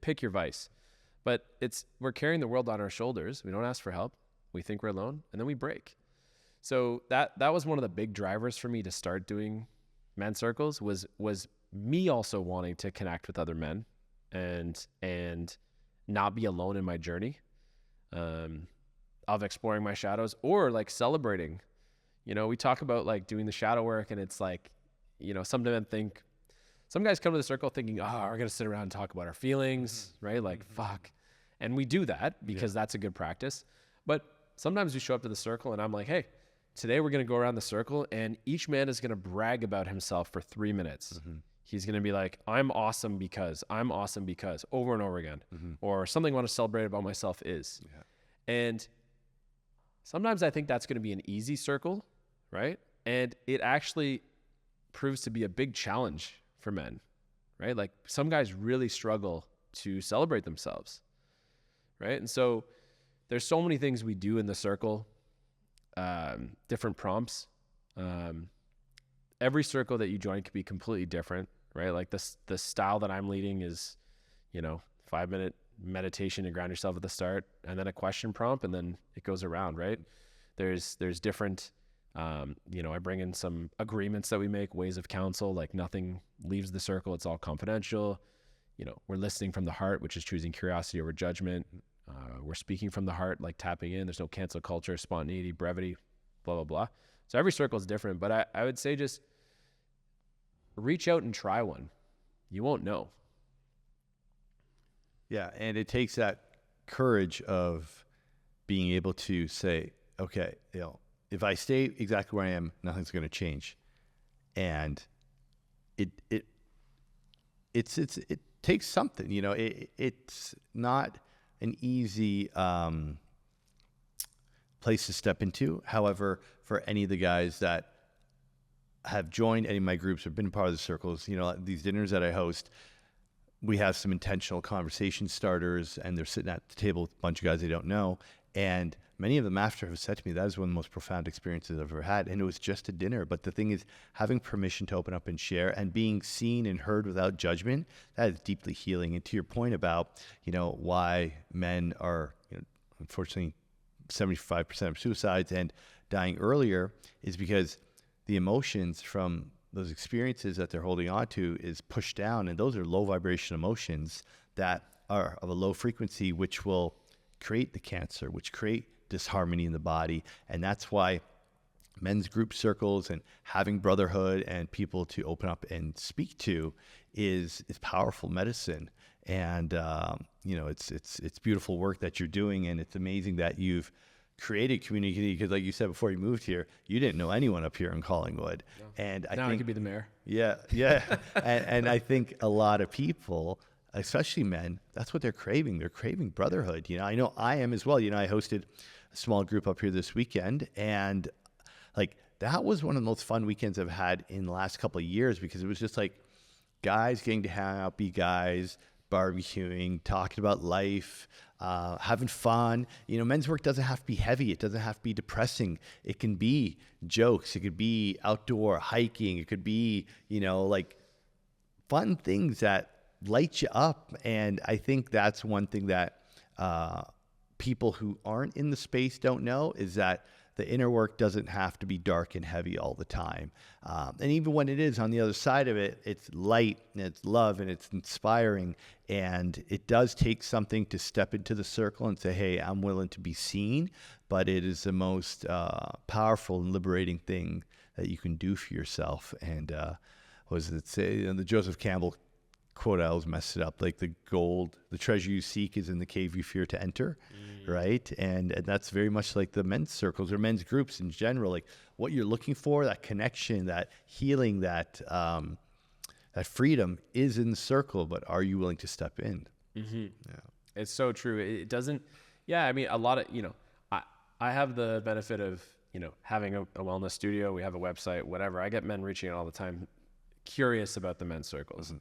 Pick your vice. But we're carrying the world on our shoulders. We don't ask for help. We think we're alone, and then we break. So that was one of the big drivers for me to start doing men's circles, was me also wanting to connect with other men and not be alone in my journey. exploring my shadows, or like celebrating. You know, we talk about like doing the shadow work, and it's like, you know, some guys come to the circle thinking, oh, we're going to sit around and talk about our feelings, right? Like, fuck. And we do that because that's a good practice. But sometimes we show up to the circle and I'm like, hey, today we're going to go around the circle and each man is going to brag about himself for 3 minutes. He's going to be like, I'm awesome because, over and over again. Or something I want to celebrate about myself is. And sometimes I think that's going to be an easy circle, right? And it actually proves to be a big challenge for men, right? Like some guys really struggle to celebrate themselves, right? And so there's so many things we do in the circle, different prompts. Every circle that you join could be completely different, right? Like the style that I'm leading is, you know, 5-minute meditation to ground yourself at the start, and then a question prompt, and then it goes around, right? There's different, you know, I bring in some agreements that we make, ways of counsel, like nothing leaves the circle. It's all confidential. You know, we're listening from the heart, which is choosing curiosity over judgment. We're speaking from the heart, like tapping in. There's no cancel culture, spontaneity, brevity, blah, blah, blah. So every circle is different, but I would say just reach out and try one. You won't know. Yeah. And it takes that courage of being able to say, okay, you know, if I stay exactly where I am, nothing's going to change. And it takes something, you know, it's not an easy place to step into. However, for any of the guys that have joined any of my groups or been part of the circles, you know, these dinners that I host, we have some intentional conversation starters, and they're sitting at the table with a bunch of guys they don't know. And many of them after have said to me, that is one of the most profound experiences I've ever had. And it was just a dinner. But the thing is, having permission to open up and share and being seen and heard without judgment, that is deeply healing. And to your point about, you know, why men are, you know, unfortunately, 75% of suicides and dying earlier is because the emotions from those experiences that they're holding on to is pushed down. And those are low vibration emotions that are of a low frequency, which will create the cancer, which create disharmony in the body. And that's why men's group circles and having brotherhood and people to open up and speak to is powerful medicine. And, you know, it's beautiful work that you're doing. And it's amazing that you've created community, because like you said, before you moved here, you didn't know anyone up here in Collingwood. No. And I think I could be the mayor. Yeah. and I think a lot of people, especially men, that's what they're craving. They're craving brotherhood. You know I am as well. You know, I hosted a small group up here this weekend, and like that was one of the most fun weekends I've had in the last couple of years, because it was just like guys getting to hang out, be guys, barbecuing, talking about life, having fun. You know, men's work doesn't have to be heavy. It doesn't have to be depressing. It can be jokes. It could be outdoor hiking. It could be, you know, like fun things that light you up. And I think that's one thing that people who aren't in the space don't know, is that the inner work doesn't have to be dark and heavy all the time. And even when it is, on the other side of it, it's light and it's love and it's inspiring. And it does take something to step into the circle and say, hey, I'm willing to be seen. But it is the most powerful and liberating thing that you can do for yourself. And what does it say? And the Joseph Campbell quote, I always mess it up, like the treasure you seek is in the cave you fear to enter, right? And that's very much like the men's circles or men's groups in general. Like what you're looking for, that connection, that healing, that freedom is in the circle, but are you willing to step in? Mm-hmm. Yeah. It's so true. It doesn't, I mean, a lot of, you know, I have the benefit of, you know, having a wellness studio. We have a website, whatever. I get men reaching out all the time, curious about the men's circles. Mm-hmm.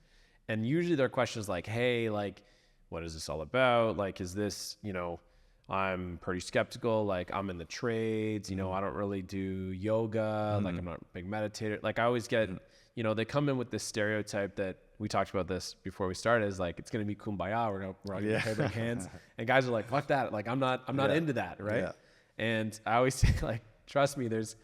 And usually their questions like, hey, like, what is this all about? Like, is this, you know, I'm pretty skeptical. Like, I'm in the trades, you know, I don't really do yoga. Like, I'm not a big meditator. Like, I always get, you know, they come in with this stereotype that we talked about this before we started, is like, it's going to be kumbaya. We're going to hold hands. And guys are like, fuck that. Like, I'm not into that. Right. Yeah. And I always say, like, trust me, there's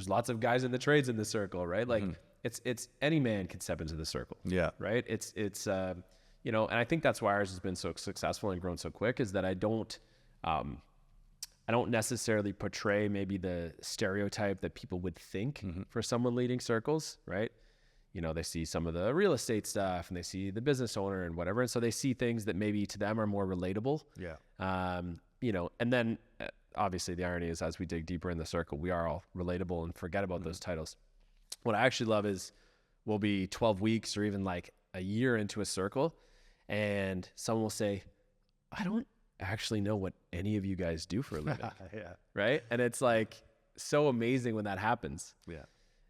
lots of guys in the trades in the circle, right? Like, it's any man can step into the circle. Yeah. Right. It's you know, and I think that's why ours has been so successful and grown so quick, is that I don't I don't necessarily portray maybe the stereotype that people would think for someone leading circles, right? You know, they see some of the real estate stuff and they see the business owner and whatever. And so they see things that maybe to them are more relatable. Yeah. You know, and then obviously the irony is as we dig deeper in the circle, we are all relatable and forget about those titles. What I actually love is we'll be 12 weeks or even like a year into a circle and someone will say, I don't actually know what any of you guys do for a living. Yeah. Right. And it's like so amazing when that happens. Yeah.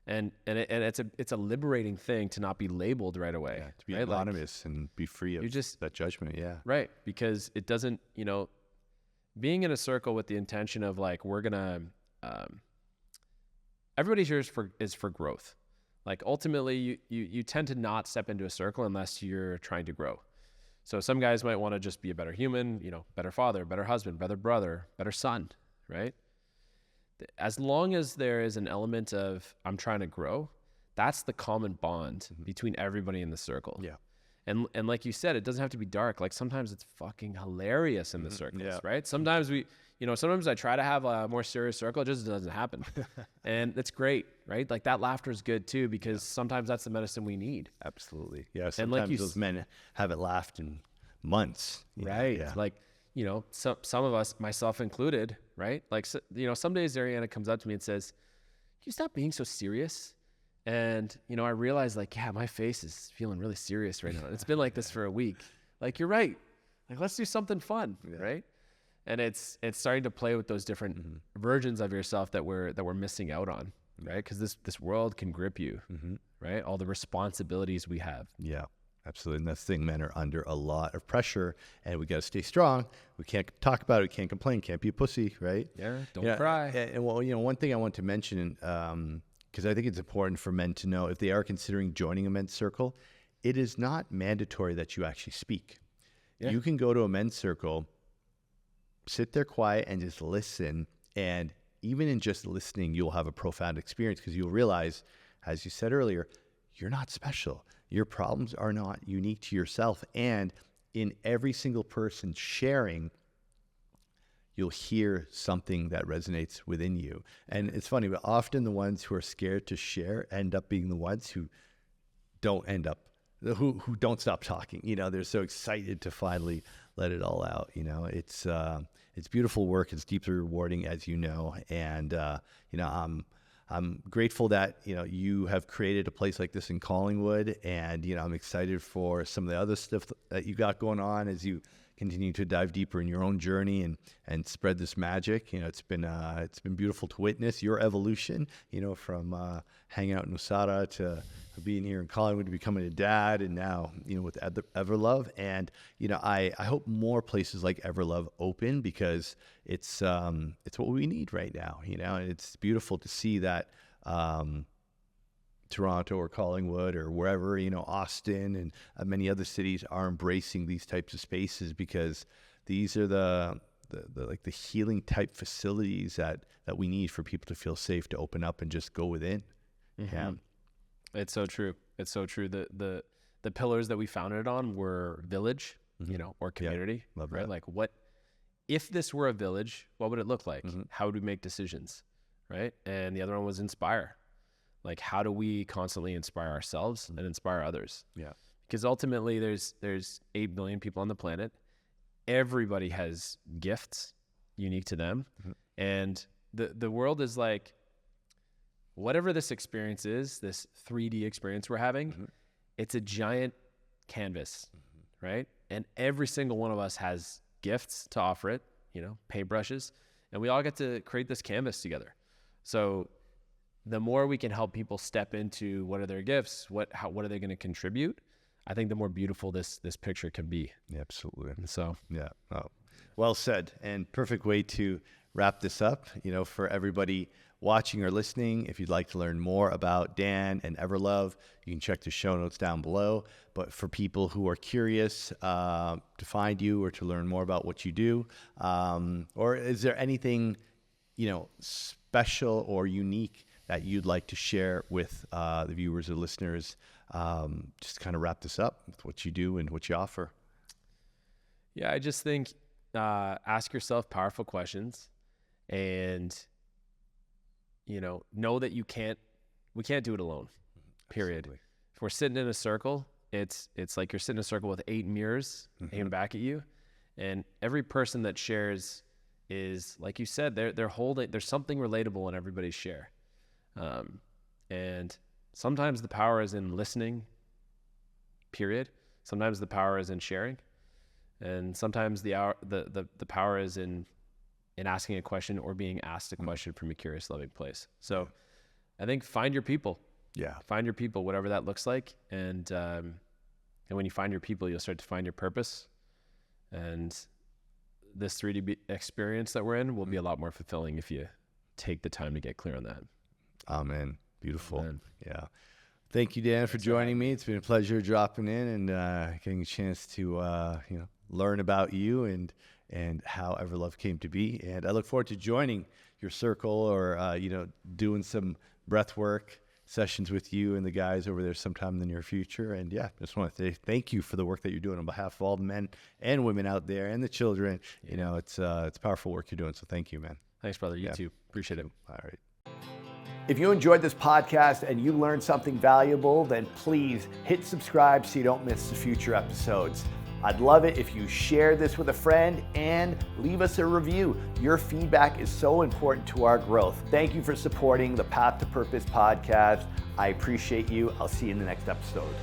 And it's a liberating thing to not be labeled right away. Yeah, to be right? anonymous and be free of that judgment. Yeah. Right. Because it doesn't, you know, being in a circle with the intention of like, we're going to, everybody here is for growth. Like ultimately you tend to not step into a circle unless you're trying to grow. So some guys might want to just be a better human, you know, better father, better husband, better brother, better son, right? As long as there is an element of I'm trying to grow, that's the common bond between everybody in the circle. Yeah. And like you said, it doesn't have to be dark. Like sometimes it's fucking hilarious in the circles, right? Sometimes sometimes I try to have a more serious circle. It just doesn't happen. And that's great, right? Like that laughter is good too, because sometimes that's the medicine we need. Absolutely. Yeah. And like those men haven't laughed in months. Right. Yeah. Like, you know, some of us, myself included, right? Like, so, you know, some days Ariana comes up to me and says, "Can you stop being so serious?" And, you know, I realized like, yeah, my face is feeling really serious right now. It's been like this for a week. Like, you're right. Like, let's do something fun. Right. And it's starting to play with those different versions of yourself that we're missing out on. Right. Because this world can grip you. Right. All the responsibilities we have. Yeah. Absolutely. And that's the thing, men are under a lot of pressure and we got to stay strong. We can't talk about it. We can't complain. Can't be a pussy. Right. Yeah. Don't cry. And well, you know, one thing I want to mention, because I think it's important for men to know if they are considering joining a men's circle, it is not mandatory that you actually speak. Yeah. You can go to a men's circle, sit there quiet and just listen. And even in just listening, you'll have a profound experience because you'll realize, as you said earlier, you're not special. Your problems are not unique to yourself. And in every single person sharing, you'll hear something that resonates within you. And it's funny, but often the ones who are scared to share end up being the ones who don't don't stop talking. You know, they're so excited to finally let it all out. You know, it's beautiful work. It's deeply rewarding, as you know. And, you know, I'm grateful that, you know, you have created a place like this in Collingwood. And, you know, I'm excited for some of the other stuff that you got going on as you continue to dive deeper in your own journey and spread this magic. You know, it's been beautiful to witness your evolution, you know, from hanging out in Usara to being here in Collingwood to becoming a dad, and now, you know, with Everlove. And, you know, I hope more places like Everlove open because it's what we need right now, you know, and it's beautiful to see that Toronto or Collingwood or wherever, you know, Austin and many other cities are embracing these types of spaces because these are the healing type facilities that we need for people to feel safe to open up and just go within. Yeah. It's so true. It's so true. The pillars that we founded it on were village, you know, or community, love right? that. Like what, if this were a village, what would it look like? How would we make decisions? Right. And the other one was inspire. Like, how do we constantly inspire ourselves and inspire others? Yeah. Because ultimately there's 8 billion people on the planet. Everybody has gifts unique to them. And the world is like, whatever this experience is, this 3D experience we're having, it's a giant canvas, right? And every single one of us has gifts to offer it, you know, paintbrushes, and we all get to create this canvas together. So the more we can help people step into what are their gifts, what are they going to contribute, I think the more beautiful this picture can be. Yeah, absolutely. And so, yeah. Oh, well said, and perfect way to wrap this up. You know, for everybody watching or listening, if you'd like to learn more about Dan and Everlove, you can check the show notes down below. But for people who are curious to find you or to learn more about what you do, or is there anything, you know, special or unique that you'd like to share with the viewers or listeners, just kind of wrap this up with what you do and what you offer? Yeah, I just think ask yourself powerful questions and, know that we can't do it alone, period. Absolutely. If we're sitting in a circle, it's like you're sitting in a circle with 8 mirrors aimed back at you. And every person that shares is, like you said, there's something relatable in everybody's share. And sometimes the power is in listening, period. Sometimes the power is in sharing. And sometimes the power is in asking a question or being asked a question from a curious, loving place. So I think find your people. Yeah. Find your people, whatever that looks like. And when you find your people, you'll start to find your purpose. And this 3D experience that we're in will be a lot more fulfilling if you take the time to get clear on that. Amen. Beautiful. Amen. Yeah. Thank you, Dan, for joining me. It's been a pleasure dropping in and getting a chance to learn about you and how Everlove came to be. And I look forward to joining your circle or doing some breath work sessions with you and the guys over there sometime in the near future. And yeah, just want to say thank you for the work that you're doing on behalf of all the men and women out there and the children. Yeah. It's powerful work you're doing. So thank you, man. Thanks, brother. You too. Appreciate it. All right. If you enjoyed this podcast and you learned something valuable, then please hit subscribe so you don't miss the future episodes. I'd love it if you share this with a friend and leave us a review. Your feedback is so important to our growth. Thank you for supporting the Path to Purpose podcast. I appreciate you. I'll see you in the next episode.